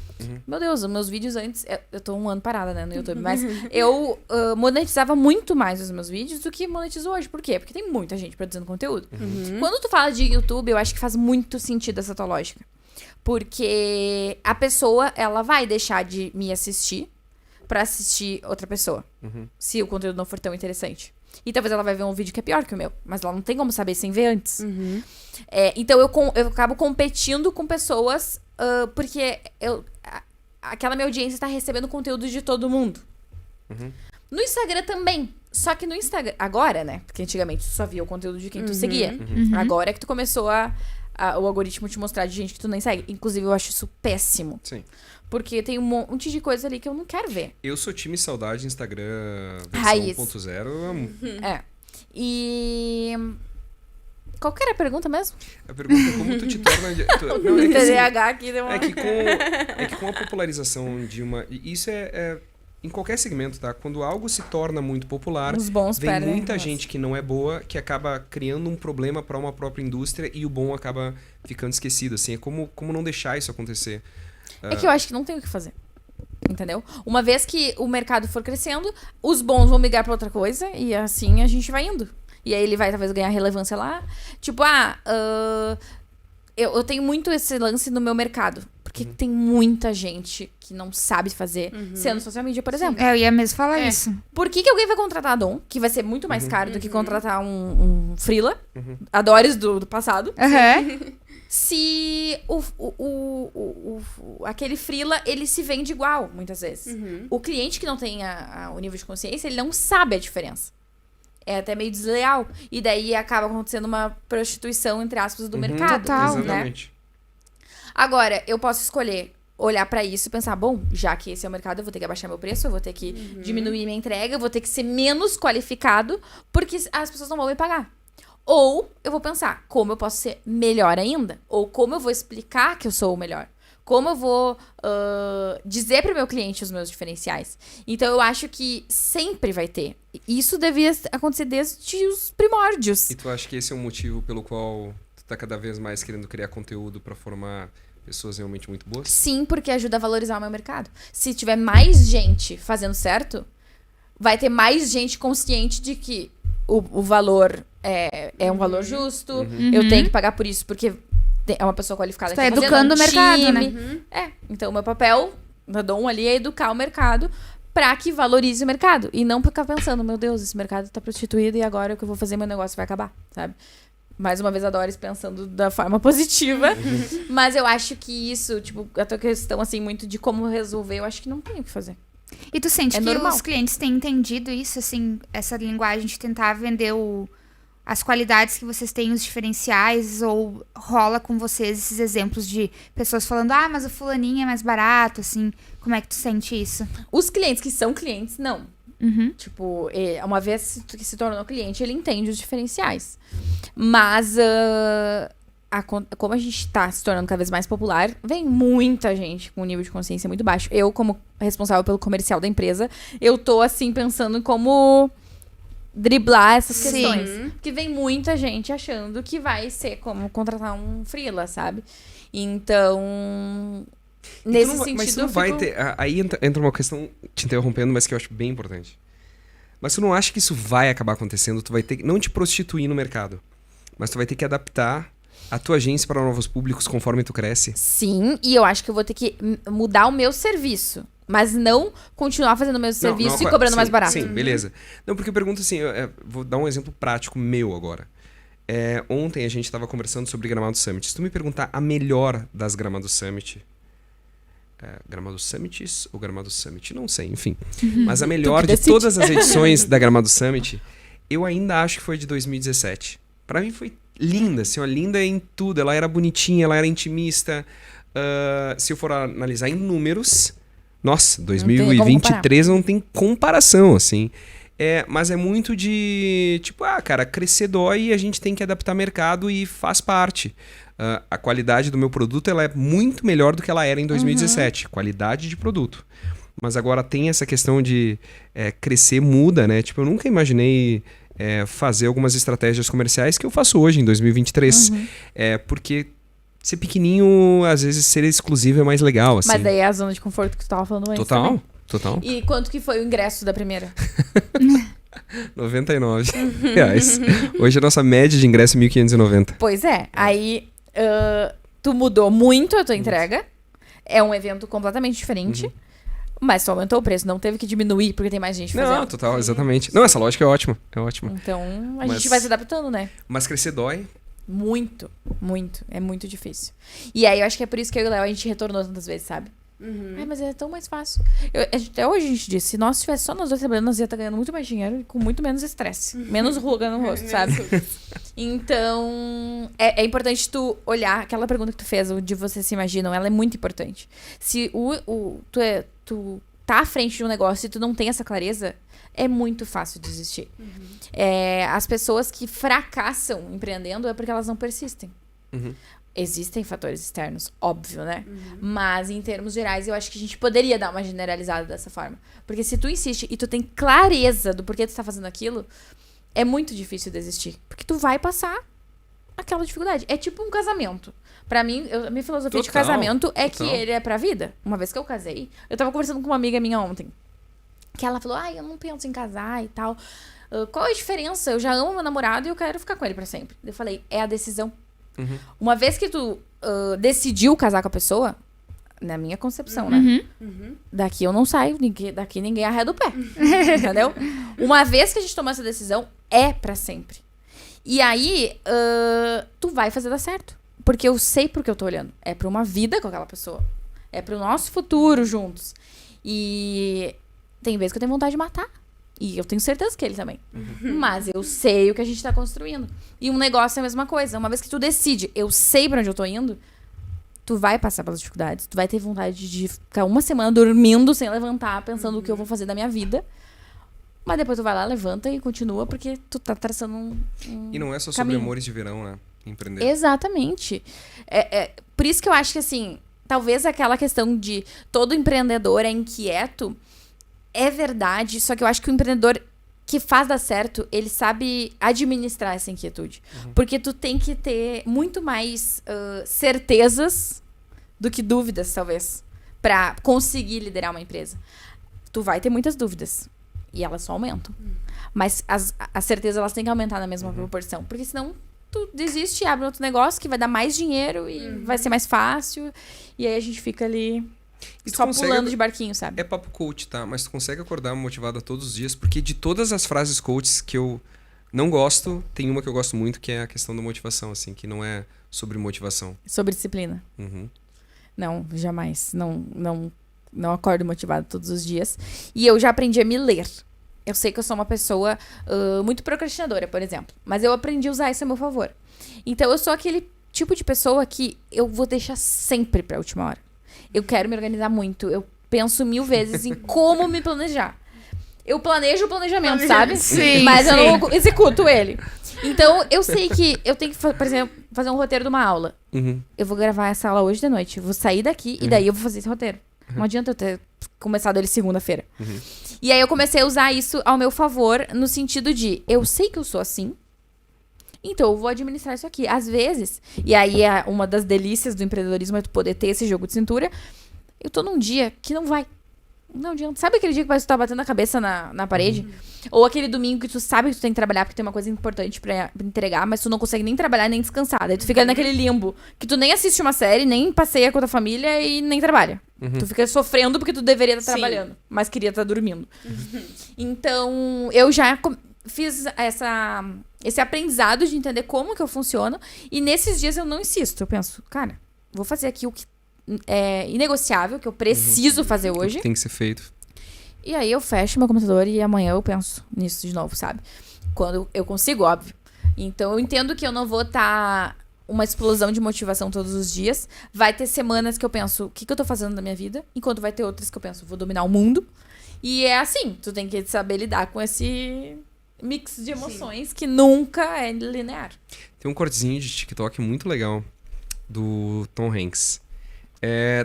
Meu Deus, os meus vídeos antes... Eu tô 1 ano parada, né, no YouTube. Mas eu monetizava muito mais os meus vídeos do que monetizo hoje. Por quê? Porque tem muita gente produzindo conteúdo. Quando tu fala de YouTube, eu acho que faz muito sentido essa tua lógica. Porque a pessoa, ela vai deixar de me assistir pra assistir outra pessoa. Se o conteúdo não for tão interessante. E talvez ela vai ver um vídeo que é pior que o meu. Mas ela não tem como saber sem ver antes. Então eu acabo competindo com pessoas porque aquela minha audiência tá recebendo conteúdo de todo mundo. No Instagram também. Só que no Instagram... Agora, né? Porque antigamente tu só via o conteúdo de quem tu seguia. Agora é que tu começou o algoritmo te mostrar de gente que tu nem segue. Inclusive, eu acho isso péssimo. Sim. Porque tem um monte de coisa ali que eu não quero ver. Eu sou time saudade Instagram Raiz. versão 1.0. E... Qual que era a pergunta mesmo? A pergunta é como tu te torna... O TDAH aqui deu uma... É que com a popularização de uma... Isso em qualquer segmento, tá? Quando algo se torna muito popular, os bons vem muita gente que não é boa, que acaba criando um problema para uma própria indústria e o bom acaba ficando esquecido, assim. É como não deixar isso acontecer. É que eu acho que não tem o que fazer. Entendeu? Uma vez que o mercado for crescendo, os bons vão migrar para outra coisa e assim a gente vai indo. E aí ele vai talvez ganhar relevância lá. Tipo, eu tenho muito esse lance no meu mercado. Porque tem muita gente que não sabe fazer, sendo social media, por exemplo. Eu ia mesmo falar isso. Por que alguém vai contratar a Dom, que vai ser muito mais caro do que contratar um freela, a Doris do passado, se aquele freela, ele se vende igual, muitas vezes. O cliente que não tem o nível de consciência, ele não sabe a diferença. É até meio desleal. E daí acaba acontecendo uma prostituição, entre aspas, do mercado. Total, exatamente. Né? Agora, eu posso escolher olhar pra isso e pensar, bom, já que esse é o mercado, eu vou ter que abaixar meu preço, eu vou ter que diminuir minha entrega, eu vou ter que ser menos qualificado, porque as pessoas não vão me pagar. Ou eu vou pensar, como eu posso ser melhor ainda? Ou como eu vou explicar que eu sou o melhor? Como eu vou dizer pro meu cliente os meus diferenciais? Então, eu acho que sempre vai ter. Isso devia acontecer desde os primórdios. E tu acha que esse é um motivo pelo qual tu tá cada vez mais querendo criar conteúdo pra formar pessoas realmente muito boas? Sim, porque ajuda a valorizar o meu mercado. Se tiver mais gente fazendo certo, vai ter mais gente consciente de que o valor é um valor justo, eu tenho que pagar por isso, porque é uma pessoa qualificada. Está educando o mercado, né? Então, o meu papel da Dom ali é educar o mercado pra que valorize o mercado. E não ficar pensando, meu Deus, esse mercado tá prostituído e agora o que eu vou fazer, meu negócio vai acabar, sabe? Mais uma vez a Doris pensando da forma positiva. Mas eu acho que isso, tipo, a tua questão, assim, muito de como resolver, eu acho que não tem o que fazer. E tu sente que normal. Os clientes têm entendido isso, assim, essa linguagem de tentar vender as qualidades que vocês têm, os diferenciais, ou rola com vocês esses exemplos de pessoas falando, mas o fulaninho é mais barato, assim, como é que tu sente isso? Os clientes que são clientes, não. Tipo, uma vez que se tornou cliente, ele entende os diferenciais. Mas como a gente tá se tornando cada vez mais popular, vem muita gente com um nível de consciência muito baixo. Eu, como responsável pelo comercial da empresa, eu tô, assim, pensando em como driblar essas questões. Porque vem muita gente achando que vai ser como contratar um freela, sabe? Então, nesse sentido... Mas tu não vai ter... Aí entra uma questão, te interrompendo, mas que eu acho bem importante. Mas tu não acha que isso vai acabar acontecendo? Tu vai ter que não te prostituir no mercado, mas tu vai ter que adaptar a tua agência para novos públicos conforme tu cresce? Sim, e eu acho que eu vou ter que mudar o meu serviço. Mas não continuar fazendo o mesmo serviço e cobrando mais barato. Sim, beleza. Não, porque eu pergunto assim, vou dar um exemplo prático meu agora. Ontem a gente estava conversando sobre Gramado Summit. Se tu me perguntar a melhor das Gramado Summit... Gramado Summits ou Gramado Summit? Não sei, enfim. Mas a melhor de todas as edições da Gramado Summit, eu ainda acho que foi de 2017. Pra mim foi linda, assim, ó, linda em tudo. Ela era bonitinha, ela era intimista. Se eu for analisar em números, nossa, 2023 não tem comparação, assim. Mas é muito de, tipo, cara, crescer dói e a gente tem que adaptar mercado e faz parte. A qualidade do meu produto ela é muito melhor do que ela era em 2017. Qualidade de produto. Mas agora tem essa questão de crescer muda, né? Tipo, eu nunca imaginei fazer algumas estratégias comerciais que eu faço hoje, em 2023. Porque ser pequenininho, às vezes ser exclusivo é mais legal, assim. Mas daí é a zona de conforto que tu tava falando antes também. Total. E quanto que foi o ingresso da primeira? R$99. Hoje a nossa média de ingresso é 1.590. Pois é. Aí tu mudou muito a tua entrega. É um evento completamente diferente. Mas só aumentou o preço. Não teve que diminuir porque tem mais gente fazendo. Não, total, exatamente. Não, essa lógica é ótima. Então a gente vai se adaptando, né? Mas crescer dói. Muito, muito. É muito difícil. E aí eu acho que é por isso que eu e o Léo a gente retornou tantas vezes, sabe? Mas é tão mais fácil. Até hoje a gente disse, se nós tivesse só nós dois trabalhando, nós ia estar ganhando muito mais dinheiro e com muito menos estresse. Menos ruga no rosto, sabe? Então, é importante tu olhar, aquela pergunta que tu fez, o de vocês se imaginam, ela é muito importante. Se tu tá à frente de um negócio e tu não tem essa clareza, é muito fácil desistir. As pessoas que fracassam empreendendo é porque elas não persistem. Existem fatores externos, óbvio, né? Mas, em termos gerais, eu acho que a gente poderia dar uma generalizada dessa forma. Porque se tu insiste e tu tem clareza do porquê tu tá fazendo aquilo, é muito difícil desistir. Porque tu vai passar aquela dificuldade. É tipo um casamento. Pra mim, a minha filosofia de casamento é que ele é pra vida. Uma vez que eu casei, eu tava conversando com uma amiga minha ontem. Que ela falou, eu não penso em casar e tal. Qual é a diferença? Eu já amo meu namorado e eu quero ficar com ele pra sempre. Eu falei, é a decisão. Uma vez que tu decidiu casar com a pessoa, na minha concepção, né? Daqui eu não saio, daqui ninguém arreda o pé. Entendeu? Uma vez que a gente tomou essa decisão, é pra sempre. E aí, tu vai fazer dar certo. Porque eu sei por que eu tô olhando. É pra uma vida com aquela pessoa. É pro nosso futuro juntos. E tem vezes que eu tenho vontade de matar. E eu tenho certeza que ele também. Mas eu sei o que a gente tá construindo. E um negócio é a mesma coisa. Uma vez que tu decide, eu sei pra onde eu tô indo, tu vai passar pelas dificuldades. Tu vai ter vontade de ficar uma semana dormindo sem levantar, pensando o que eu vou fazer da minha vida. Mas depois tu vai lá, levanta e continua, porque tu tá traçando um E não é só caminho. sobre amores de verão, né? Empreender. Exatamente. Por isso que eu acho que, assim, talvez aquela questão de todo empreendedor é inquieto, é verdade, só que eu acho que o empreendedor que faz dar certo, ele sabe administrar essa inquietude. Porque tu tem que ter muito mais certezas do que dúvidas, talvez, pra conseguir liderar uma empresa. Tu vai ter muitas dúvidas. E elas só aumentam. Mas as certezas, elas têm que aumentar na mesma proporção. Porque senão tu desiste e abre outro negócio que vai dar mais dinheiro e vai ser mais fácil. E aí a gente fica ali só pulando de barquinho, sabe? É papo coach, tá? Mas tu consegue acordar motivada todos os dias? Porque de todas as frases coaches que eu não gosto, tem uma que eu gosto muito, que é a questão da motivação, assim, que não é sobre motivação. Sobre disciplina. Não, jamais. Não acordo motivada todos os dias. E eu já aprendi a me ler. Eu sei que eu sou uma pessoa muito procrastinadora, por exemplo. Mas eu aprendi a usar isso a meu favor. Então eu sou aquele tipo de pessoa que eu vou deixar sempre pra última hora. Eu quero me organizar muito. Eu penso 1000 vezes em como me planejar. Eu planejo o planejamento, sabe? Sim, mas eu não executo ele. Então, eu sei que eu tenho que, por exemplo, fazer um roteiro de uma aula. Eu vou gravar essa aula hoje de noite. Eu vou sair daqui e daí eu vou fazer esse roteiro. Não adianta eu ter começado ele segunda-feira. E aí eu comecei a usar isso ao meu favor, no sentido de, eu sei que eu sou assim, então eu vou administrar isso aqui. Às vezes, e aí é uma das delícias do empreendedorismo é tu poder ter esse jogo de cintura, eu tô num dia que não vai. Não adianta. Sabe aquele dia que tu tá batendo a cabeça na parede? Ou aquele domingo que tu sabe que tu tem que trabalhar porque tem uma coisa importante pra entregar, mas tu não consegue nem trabalhar nem descansar. Daí tu fica naquele limbo que tu nem assiste uma série, nem passeia com a tua família e nem trabalha. Tu fica sofrendo porque tu deveria estar trabalhando, mas queria estar dormindo. Então, eu já fiz esse aprendizado de entender como que eu funciono. E nesses dias eu não insisto. Eu penso, cara, vou fazer aqui o que é inegociável, que eu preciso fazer hoje. Tem que ser feito. E aí eu fecho meu computador e amanhã eu penso nisso de novo, sabe? Quando eu consigo, óbvio. Então eu entendo que eu não vou estar uma explosão de motivação todos os dias. Vai ter semanas que eu penso, o que eu tô fazendo da minha vida? Enquanto vai ter outras que eu penso, vou dominar o mundo. E é assim, tu tem que saber lidar com esse mix de emoções que nunca é linear. Tem um cortezinho de TikTok muito legal do Tom Hanks.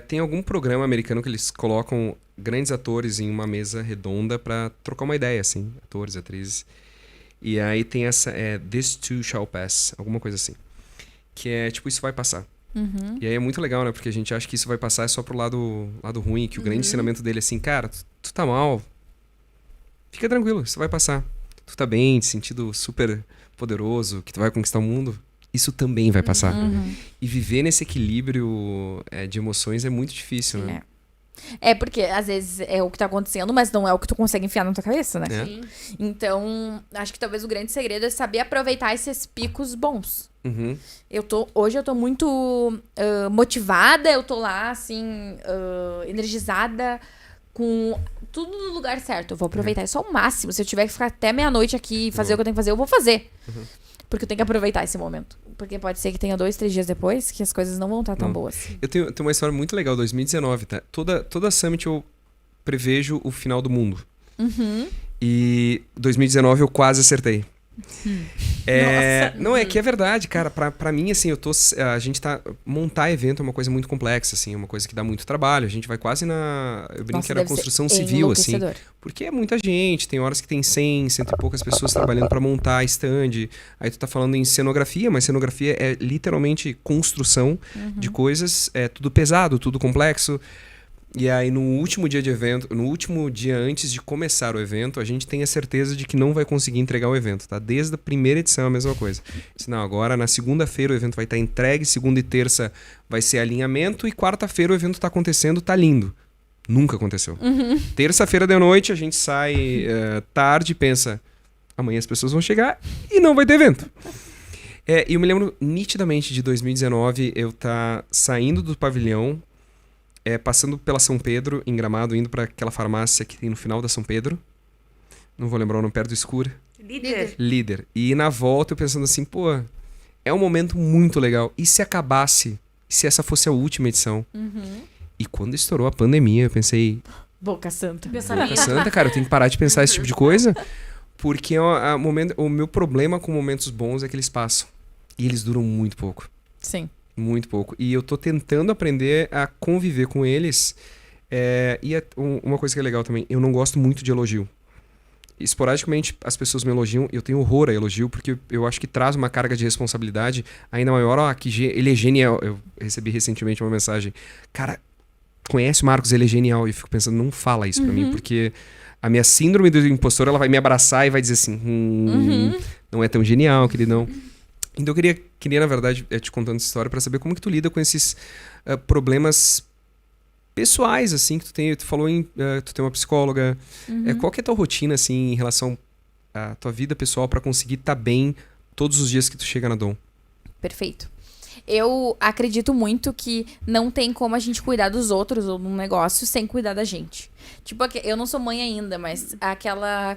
Tem algum programa americano que eles colocam grandes atores em uma mesa redonda pra trocar uma ideia, assim. Atores, atrizes. E aí tem essa... This too shall pass. Alguma coisa assim. Que é tipo, isso vai passar. E aí é muito legal, né? Porque a gente acha que isso vai passar só pro lado ruim. Que o grande ensinamento dele é assim, cara, tu tá mal. Fica tranquilo, isso vai passar. Tu tá bem, te sentindo super poderoso, que tu vai conquistar o mundo. Isso também vai passar. E viver nesse equilíbrio de emoções é muito difícil, né? Porque às vezes é o que tá acontecendo, mas não é o que tu consegue enfiar na tua cabeça, né? Sim. Então, acho que talvez o grande segredo é saber aproveitar esses picos bons. Hoje eu tô muito motivada, eu tô lá, assim, energizada, com tudo no lugar certo. Eu vou aproveitar isso ao máximo. Se eu tiver que ficar até meia-noite aqui e fazer o que eu tenho que fazer, eu vou fazer. Porque eu tenho que aproveitar esse momento. Porque pode ser que tenha 2, 3 dias depois que as coisas não vão estar tão boas. Eu tenho uma história muito legal, 2019, tá? Toda Summit eu prevejo o final do mundo. E 2019 eu quase acertei. Não, é que é verdade, cara. Pra mim, assim, a gente montar evento é uma coisa muito complexa, assim, é uma coisa que dá muito trabalho. A gente vai quase eu brinco que era construção civil, assim. Porque é muita gente, tem horas que tem 100 e poucas pessoas trabalhando pra montar stand. Aí tu tá falando em cenografia, mas cenografia é literalmente construção de coisas, é tudo pesado, tudo complexo. E aí, no último dia de evento, no último dia antes de começar o evento, a gente tem a certeza de que não vai conseguir entregar o evento, tá? Desde a primeira edição é a mesma coisa. Não, agora na segunda-feira o evento vai estar entregue, segunda e terça vai ser alinhamento e quarta-feira o evento tá acontecendo, tá lindo. Nunca aconteceu. Terça-feira de noite a gente sai tarde e pensa, amanhã as pessoas vão chegar e não vai ter evento. E eu me lembro nitidamente de 2019, eu tá saindo do pavilhão, passando pela São Pedro, em Gramado, indo pra aquela farmácia que tem no final da São Pedro. Não vou lembrar o nome, perto do Escura. Líder. E na volta eu pensando assim, pô, é um momento muito legal. E se acabasse? Se essa fosse a última edição? E quando estourou a pandemia, eu pensei... Boca Santa. Boca Santa, cara, eu tenho que parar de pensar esse tipo de coisa. Porque o meu problema com momentos bons é que eles passam. E eles duram muito pouco. Sim. Muito pouco. E eu tô tentando aprender a conviver com eles. Uma coisa que é legal também, eu não gosto muito de elogio. Esporadicamente as pessoas me elogiam, eu tenho horror a elogio, porque eu acho que traz uma carga de responsabilidade ainda maior. Ele é genial. Eu recebi recentemente uma mensagem. Cara, conhece o Marcos, ele é genial. E eu fico pensando, não fala isso pra mim, porque a minha síndrome do impostor, ela vai me abraçar e vai dizer assim, não é tão genial, queridão. Então eu queria, na verdade, te contando essa história para saber como que tu lida com esses problemas pessoais, assim, que tu tem. Tu falou tu tem uma psicóloga. Qual que é a tua rotina, assim, em relação à tua vida pessoal para conseguir estar bem todos os dias que tu chega na Dom? Perfeito. Eu acredito muito que não tem como a gente cuidar dos outros ou num negócio sem cuidar da gente. Tipo, eu não sou mãe ainda, mas aquela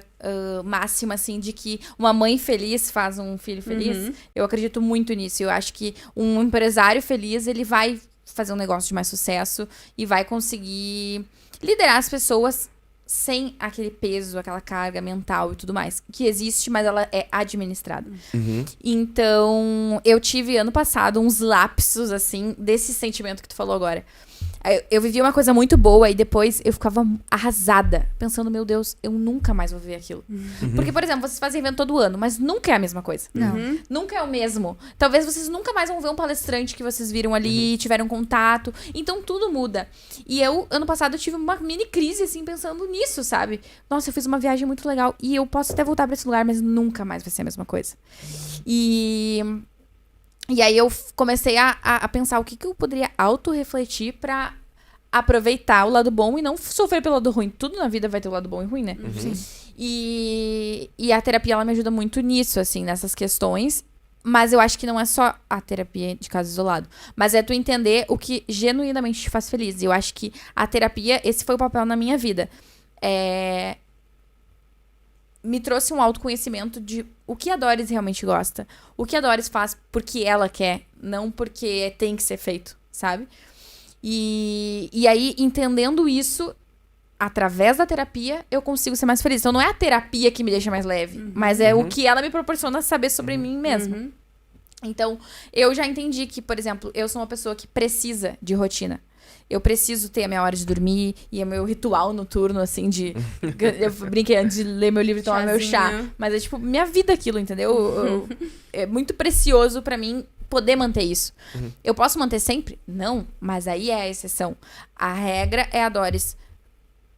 máxima, assim, de que uma mãe feliz faz um filho feliz, eu acredito muito nisso. Eu acho que um empresário feliz, ele vai fazer um negócio de mais sucesso e vai conseguir liderar as pessoas sem aquele peso, aquela carga mental e tudo mais. Que existe, mas ela é administrada. Então, eu tive ano passado uns lapsos, assim, desse sentimento que tu falou agora. Eu vivi uma coisa muito boa e depois eu ficava arrasada, pensando, meu Deus, eu nunca mais vou ver aquilo. Porque, por exemplo, vocês fazem evento todo ano, mas nunca é a mesma coisa. Não. Nunca é o mesmo. Talvez vocês nunca mais vão ver um palestrante que vocês viram ali, tiveram contato. Então, tudo muda. E eu, ano passado, eu tive uma mini crise, assim, pensando nisso, sabe? Nossa, eu fiz uma viagem muito legal e eu posso até voltar pra esse lugar, mas nunca mais vai ser a mesma coisa. E aí eu comecei a pensar o que eu poderia autorrefletir pra aproveitar o lado bom e não sofrer pelo lado ruim. Tudo na vida vai ter o lado bom e ruim, né? Sim. E a terapia, ela me ajuda muito nisso, assim, nessas questões. Mas eu acho que não é só a terapia de caso isolado. Mas é tu entender o que genuinamente te faz feliz. E eu acho que a terapia, esse foi o papel na minha vida. Me trouxe um autoconhecimento de o que a Doris realmente gosta. O que a Doris faz porque ela quer, não porque tem que ser feito, sabe? E aí, entendendo isso, através da terapia, eu consigo ser mais feliz. Então, não é a terapia que me deixa mais leve, mas é o que ela me proporciona saber sobre mim mesma. Então, eu já entendi que, por exemplo, eu sou uma pessoa que precisa de rotina. Eu preciso ter a minha hora de dormir e o meu ritual noturno, assim, de... Eu brinquei antes de ler meu livro e tomar meu chá. Mas é, tipo, minha vida aquilo, entendeu? É muito precioso pra mim poder manter isso. Eu posso manter sempre? Não. Mas aí é a exceção. A regra é a Doris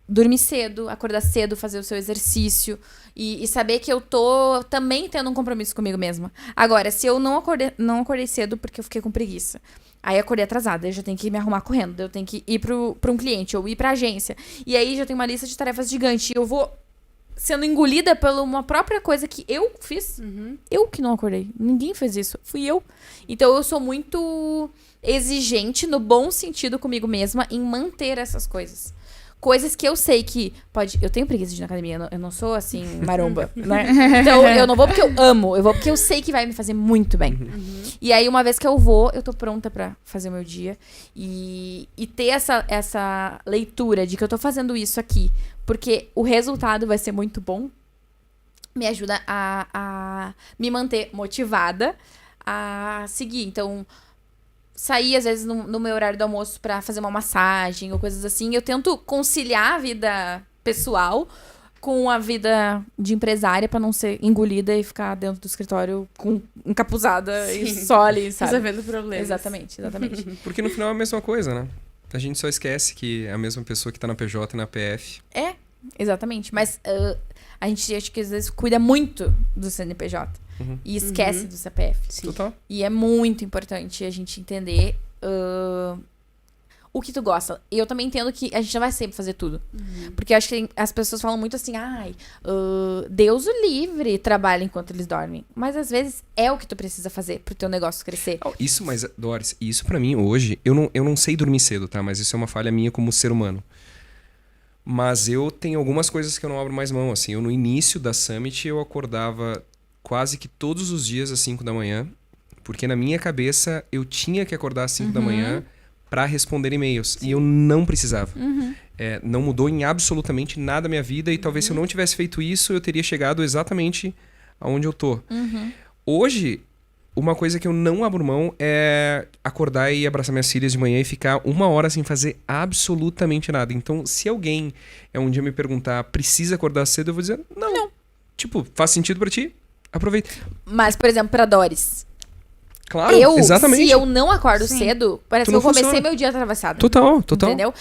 dormir cedo, acordar cedo, fazer o seu exercício e saber que eu tô também tendo um compromisso comigo mesma. Agora, se eu não acordei cedo porque eu fiquei com preguiça, aí acordei atrasada, eu já tenho que me arrumar correndo, eu tenho que ir pra um cliente ou ir pra agência. E aí já tem uma lista de tarefas gigante e eu vou sendo engolida por uma própria coisa que eu fiz. Eu que não acordei. Ninguém fez isso. Fui eu. Então eu sou muito exigente, no bom sentido comigo mesma, em manter essas coisas. Coisas que eu sei que pode... Eu tenho preguiça de ir na academia, eu não sou, assim, maromba, né? Então, eu não vou porque eu amo, eu vou porque eu sei que vai me fazer muito bem. E aí, uma vez que eu vou, eu tô pronta pra fazer o meu dia. E ter essa leitura de que eu tô fazendo isso aqui, porque o resultado vai ser muito bom, me ajuda a me manter motivada a seguir. Então... sair, às vezes, no meu horário do almoço pra fazer uma massagem ou coisas assim. Eu tento conciliar a vida pessoal com a vida de empresária pra não ser engolida e ficar dentro do escritório encapuzada e só ali, sabe? Resolvendo problemas. Exatamente. Porque no final é a mesma coisa, né? A gente só esquece que é a mesma pessoa que tá na PJ e na PF. É, exatamente. Mas a gente, acho que às vezes, cuida muito do CNPJ. E esquece do CPF. Total. E é muito importante a gente entender o que tu gosta. E eu também entendo que a gente não vai sempre fazer tudo. Porque eu acho que as pessoas falam muito assim, Deus o livre, trabalha enquanto eles dormem. Mas às vezes é o que tu precisa fazer pro teu negócio crescer. Isso, mas, Doris, isso pra mim hoje, eu não sei dormir cedo, tá? Mas isso é uma falha minha como ser humano. Mas eu tenho algumas coisas que eu não abro mais mão, assim. Eu, no início da Summit, eu acordava quase que todos os dias às 5 da manhã, porque na minha cabeça eu tinha que acordar às 5 da manhã para responder e-mails. E eu não precisava. Não mudou em absolutamente nada a minha vida e talvez se eu não tivesse feito isso, eu teria chegado exatamente aonde eu tô. Hoje, uma coisa que eu não abro mão é acordar e abraçar minhas filhas de manhã e ficar 1 hora sem fazer absolutamente nada. Então, se alguém um dia me perguntar, precisa acordar cedo, eu vou dizer, não. Tipo, faz sentido para ti? Aproveita. Mas, por exemplo, pra Doris. Claro, exatamente. Se eu não acordo cedo, parece que eu comecei meu dia atravessado. Total. Entendeu?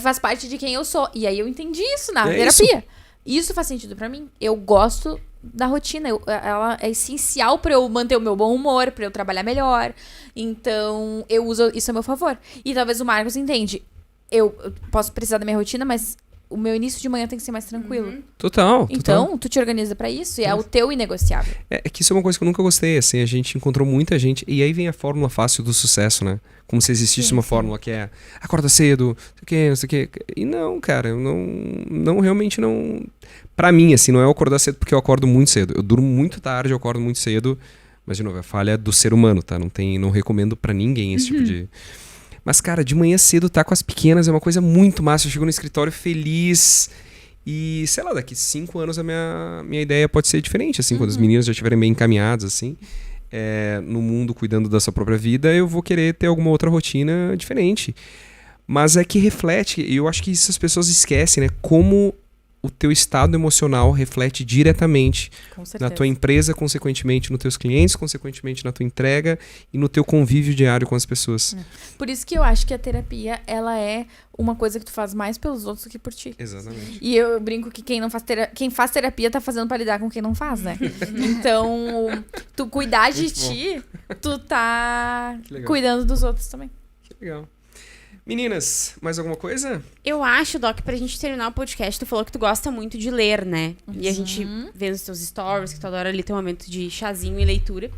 Faz parte de quem eu sou. E aí eu entendi isso na terapia. Isso faz sentido pra mim. Eu gosto da rotina. Ela é essencial pra eu manter o meu bom humor, pra eu trabalhar melhor. Então, eu uso isso a meu favor. E talvez o Marcos entende. Eu posso precisar da minha rotina, mas... o meu início de manhã tem que ser mais tranquilo. Total. Então, tu te organiza pra isso e é o teu inegociável. É que isso é uma coisa que eu nunca gostei, assim, a gente encontrou muita gente, e aí vem a fórmula fácil do sucesso, né? Como se existisse uma fórmula que é, acorda cedo, não sei o quê. E não, cara, eu não realmente não... Pra mim, assim, não é eu acordar cedo porque eu acordo muito cedo. Eu durmo muito tarde, eu acordo muito cedo, mas, de novo, é falha do ser humano, tá? Não recomendo pra ninguém esse tipo de... Mas, cara, de manhã cedo tá com as pequenas é uma coisa muito massa. Eu chego no escritório feliz E, sei lá, daqui 5 anos a minha ideia pode ser diferente, assim, quando os meninos já estiverem bem encaminhados, assim, no mundo, cuidando da sua própria vida, eu vou querer ter alguma outra rotina diferente. Mas é que reflete, e eu acho que isso as pessoas esquecem, né? Como o teu estado emocional reflete diretamente na tua empresa, consequentemente nos teus clientes, consequentemente na tua entrega e no teu convívio diário com as pessoas. Por isso que eu acho que a terapia, ela é uma coisa que tu faz mais pelos outros do que por ti. Exatamente. E eu brinco que quem faz terapia tá fazendo pra lidar com quem não faz, né? Então, tu cuidar de ti, tu tá cuidando dos outros também. Que legal. Meninas, mais alguma coisa? Eu acho, Doc, pra gente terminar o podcast, tu falou que tu gosta muito de ler, né? E a gente vê nos teus stories que tu adora ali ter um momento de chazinho e leitura.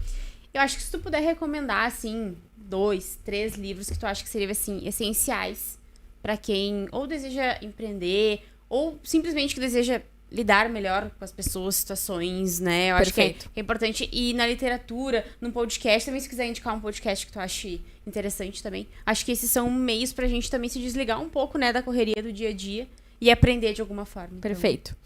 Eu acho que se tu puder recomendar, assim, 2, 3 livros que tu acha que seriam, assim, essenciais pra quem ou deseja empreender ou simplesmente que deseja lidar melhor com as pessoas, situações, né? Eu acho que é importante. E na literatura, num podcast, também se quiser indicar um podcast que tu ache interessante também. Acho que esses são meios pra gente também se desligar um pouco, né, da correria do dia a dia e aprender de alguma forma. Perfeito.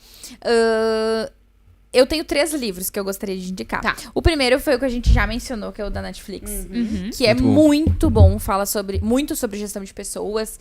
Eu tenho 3 livros que eu gostaria de indicar. O primeiro foi o que a gente já mencionou, que é o da Netflix. Que é muito bom. Fala muito sobre gestão de pessoas.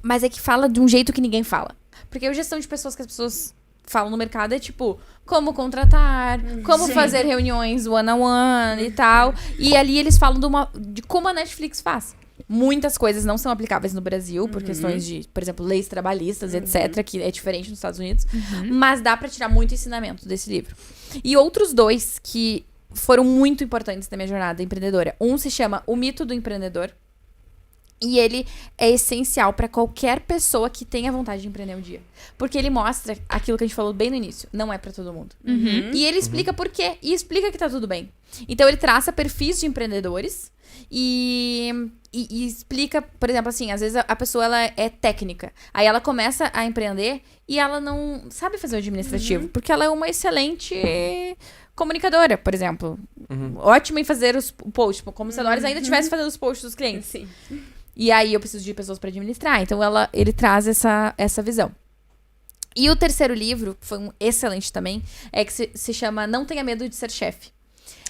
Mas é que fala de um jeito que ninguém fala. Porque a gestão de pessoas que as pessoas falam no mercado é tipo, como contratar, como fazer reuniões one-on-one e tal. E ali eles falam de como a Netflix faz. Muitas coisas não são aplicáveis no Brasil, por questões de, por exemplo, leis trabalhistas, etc., que é diferente nos Estados Unidos. Mas dá pra tirar muito ensinamento desse livro. E outros 2 que foram muito importantes na minha jornada empreendedora. Um se chama O Mito do Empreendedor. E ele é essencial para qualquer pessoa que tenha vontade de empreender um dia. Porque ele mostra aquilo que a gente falou bem no início. Não é para todo mundo. E ele explica por quê. E explica que tá tudo bem. Então ele traça perfis de empreendedores. E explica, por exemplo, assim, às vezes a pessoa ela é técnica. Aí ela começa a empreender e ela não sabe fazer o administrativo. Porque ela é uma excelente comunicadora, por exemplo. Ótima em fazer os posts. Como se a Doris ainda estivesse fazendo os posts dos clientes. Sim. E aí eu preciso de pessoas para administrar. Então ele traz essa visão. E o terceiro livro, que foi um excelente também, é que se chama Não Tenha Medo de Ser Chefe.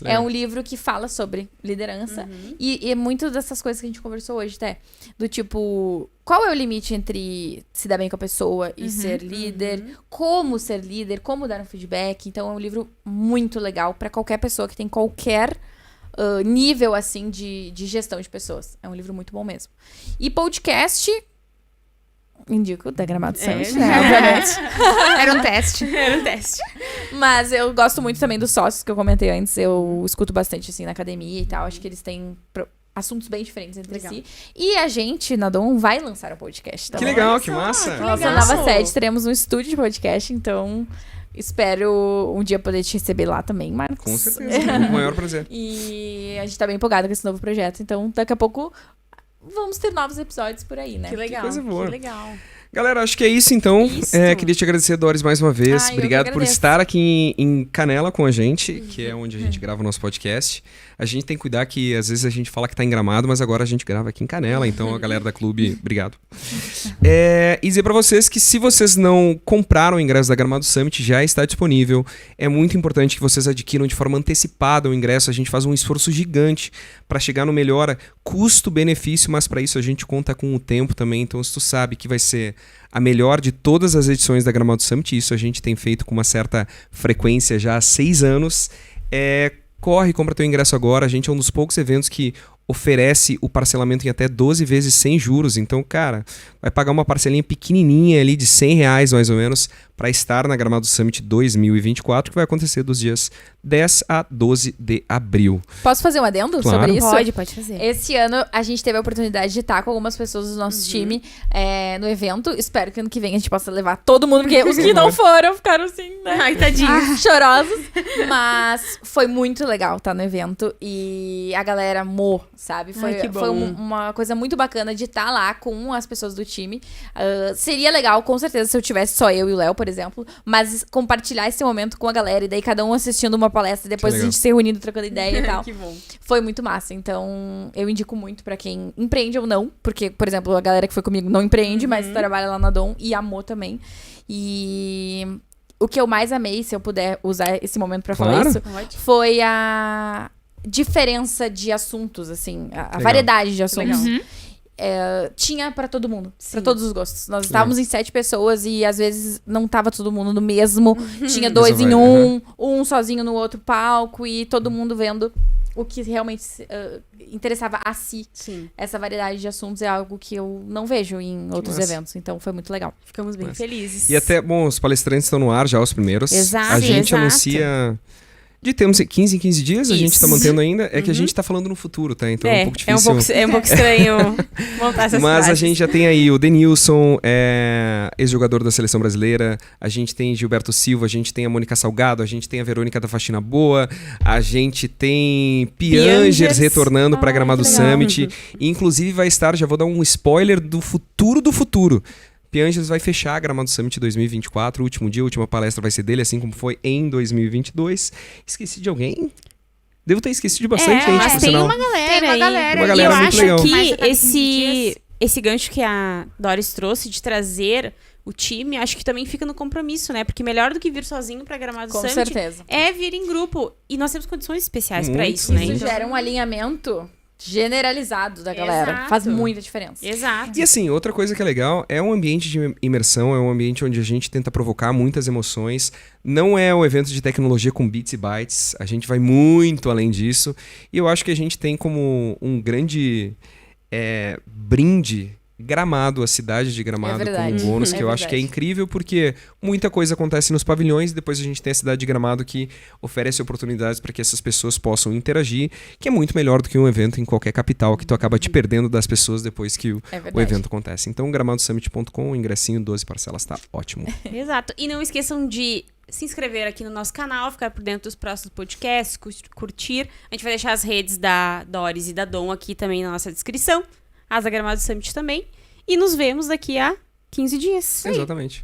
É um livro que fala sobre liderança. E muito dessas coisas que a gente conversou hoje, até. Do tipo, qual é o limite entre se dar bem com a pessoa e ser líder? Como ser líder? Como dar um feedback? Então é um livro muito legal para qualquer pessoa que tem qualquer nível, assim, de gestão de pessoas. É um livro muito bom mesmo. E podcast... Indico da Gramado Summit, né? Obviamente. Era um teste. Era um teste. Mas eu gosto muito também dos sócios que eu comentei antes. Eu escuto bastante, assim, na academia e tal. Acho que eles têm assuntos bem diferentes entre si. E a gente, na Dom, vai lançar um podcast também. Que legal, que massa. Nossa nova sede, teremos um estúdio de podcast, então... Espero um dia poder te receber lá também, Marcos. Com certeza, com o maior prazer. E a gente tá bem empolgado com esse novo projeto, então daqui a pouco vamos ter novos episódios por aí, né? Que legal, que coisa boa. Que legal. Galera, acho que é isso então. Queria te agradecer, Doris, mais uma vez. Obrigado por estar aqui em Canela com a gente, que é onde a gente grava o nosso podcast. A gente tem que cuidar que às vezes a gente fala que tá em Gramado, mas agora a gente grava aqui em Canela. Então a galera da clube, obrigado. E dizer pra vocês que se vocês não compraram o ingresso da Gramado Summit, já está disponível. É muito importante que vocês adquiram de forma antecipada o ingresso. A gente faz um esforço gigante para chegar no melhor custo-benefício, mas para isso a gente conta com o tempo também. Então se tu sabe que vai ser a melhor de todas as edições da Gramado Summit, isso a gente tem feito com uma certa frequência já há 6 anos, corre, compra teu ingresso agora. A gente é um dos poucos eventos que oferece o parcelamento em até 12 vezes sem juros. Então, cara, vai pagar uma parcelinha pequenininha ali de R$100 mais ou menos para estar na Gramado Summit 2024, que vai acontecer dos dias 10 a 12 de abril. Posso fazer um adendo sobre isso? Pode fazer. Esse ano a gente teve a oportunidade de estar com algumas pessoas do nosso time no evento. Espero que ano que vem a gente possa levar todo mundo, porque os que não foram ficaram assim, né? Ai, tadinhos. Chorosos. Mas foi muito legal estar no evento e a galera amou, sabe? Ai, que bom. Foi uma coisa muito bacana de estar lá com as pessoas do time. Seria legal, com certeza, se eu tivesse só eu e o Léo, por exemplo, mas compartilhar esse momento com a galera, e daí cada um assistindo uma palestra, e depois a gente se reunindo, trocando ideia e tal. Que bom. Foi muito massa. Então, eu indico muito pra quem empreende ou não, porque, por exemplo, a galera que foi comigo não empreende, mas trabalha lá na Dom e amou também. E o que eu mais amei, se eu puder usar esse momento pra falar isso, foi a diferença de assuntos, assim, a variedade de assuntos. Tinha pra todo mundo, pra todos os gostos. Nós estávamos em 7 pessoas e às vezes não tava todo mundo no mesmo. Tinha 2 em um sozinho no outro palco e todo mundo vendo o que realmente interessava a si. Sim. Essa variedade de assuntos é algo que eu não vejo em outros eventos. Então foi muito legal. Ficamos bem felizes. E até, bom, os palestrantes estão no ar já, os primeiros. Exato. A gente anuncia... De termos 15 em 15 dias, a gente tá mantendo ainda. É que a gente tá falando no futuro, tá? Então é um pouco difícil. É um pouco estranho montar essas Mas frases. a gente já tem aí o Denilson, ex-jogador da Seleção Brasileira. A gente tem Gilberto Silva, a gente tem a Mônica Salgado, a gente tem a Verônica da Faxina Boa, a gente tem Piangers retornando para Gramado Summit. E, inclusive vai estar, já vou dar um spoiler do futuro do futuro. Piangers vai fechar a Gramado Summit 2024, o último dia, a última palestra vai ser dele, assim como foi em 2022. Esqueci de alguém? Devo ter esquecido de bastante gente, mas por tem sinal. uma galera Tem uma aí. galera. Uma galera eu muito acho legal. que esse gancho que a Doris trouxe de trazer o time, acho que também fica no compromisso, né? Porque melhor do que vir sozinho pra Gramado Com Summit certeza. é vir em grupo. E nós temos condições especiais pra Muito. isso, né? Isso Então- gera um alinhamento generalizado da galera. Exato. Faz muita diferença. Exato. E assim, outra coisa que é legal é um ambiente de imersão, é um ambiente onde a gente tenta provocar muitas emoções. Não é um evento de tecnologia com bits e bytes, a gente vai muito além disso. E eu acho que a gente tem como um grande brinde Gramado, a cidade de Gramado, como um bônus, que eu acho que é incrível, porque muita coisa acontece nos pavilhões, e depois a gente tem a cidade de Gramado que oferece oportunidades para que essas pessoas possam interagir, que é muito melhor do que um evento em qualquer capital, que tu acaba te perdendo das pessoas depois que o evento acontece. Então, gramadosummit.com, o ingressinho, 12 parcelas, tá ótimo. Exato. E não esqueçam de se inscrever aqui no nosso canal, ficar por dentro dos próximos podcasts, curtir. A gente vai deixar as redes da Doris e da Dom aqui também na nossa descrição. As da Gramado Summit também. E nos vemos daqui a 15 dias. Exatamente.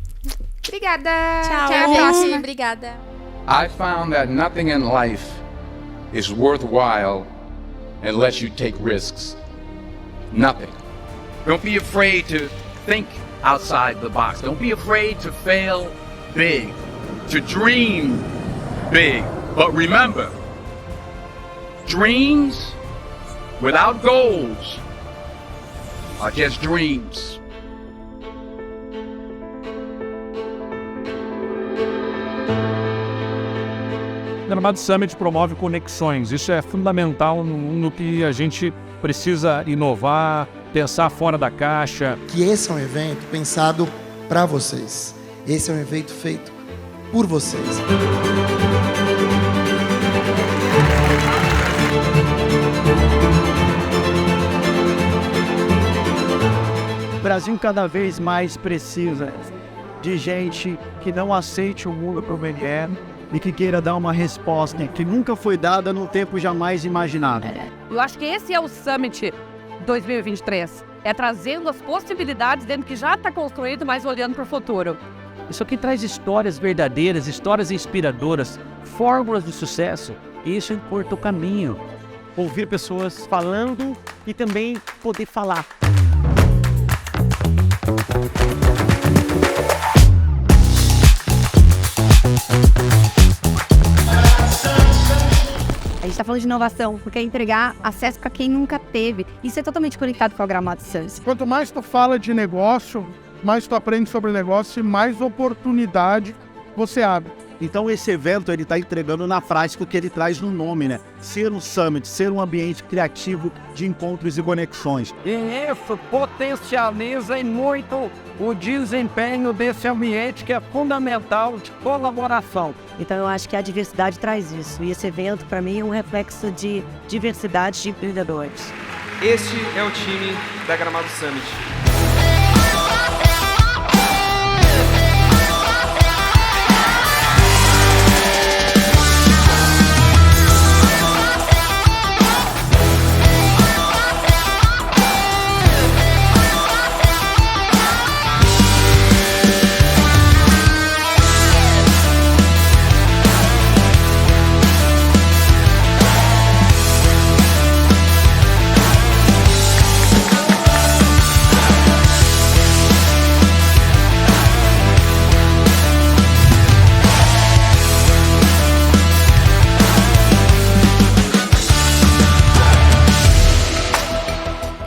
Obrigada. Tchau. Até a próxima. Obrigada. I found that nothing in life is worthwhile unless you take risks. Nothing. Don't be afraid to think outside the box. Don't be afraid to fail big, to dream big. But remember, dreams without goals are just dreams. O Gramado Summit promove conexões. Isso é fundamental no que a gente precisa inovar, pensar fora da caixa. Que esse é um evento pensado para vocês. Esse é um evento feito por vocês. O Brasil cada vez mais precisa de gente que não aceite o mundo como ele é e que queira dar uma resposta que nunca foi dada num tempo jamais imaginado. Eu acho que esse é o Summit 2023. É trazendo as possibilidades dentro que já está construído, mas olhando para o futuro. Isso aqui traz histórias verdadeiras, histórias inspiradoras, fórmulas de sucesso. E isso encurta o caminho. Ouvir pessoas falando e também poder falar. A gente está falando de inovação, porque é entregar acesso para quem nunca teve. Isso é totalmente conectado com a Gramado Summit. Quanto mais tu fala de negócio, mais tu aprende sobre negócio e mais oportunidade você abre. Então esse evento ele está entregando na prática o que ele traz no nome, né? Ser um summit, ser um ambiente criativo de encontros e conexões. E isso potencializa muito o desempenho desse ambiente que é fundamental de colaboração. Então eu acho que a diversidade traz isso. E esse evento, para mim, é um reflexo de diversidade de empreendedores. Este é o time da Gramado Summit.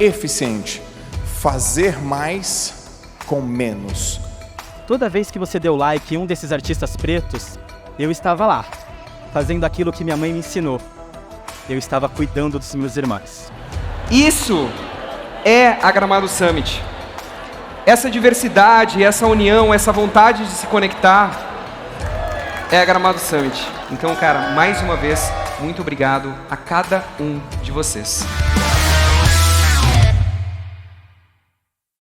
eficiente. Fazer mais com menos. Toda vez que você deu like em um desses artistas pretos, eu estava lá, fazendo aquilo que minha mãe me ensinou. Eu estava cuidando dos meus irmãos. Isso é a Gramado Summit. Essa diversidade, essa união, essa vontade de se conectar é a Gramado Summit. Então, cara, mais uma vez, muito obrigado a cada um de vocês.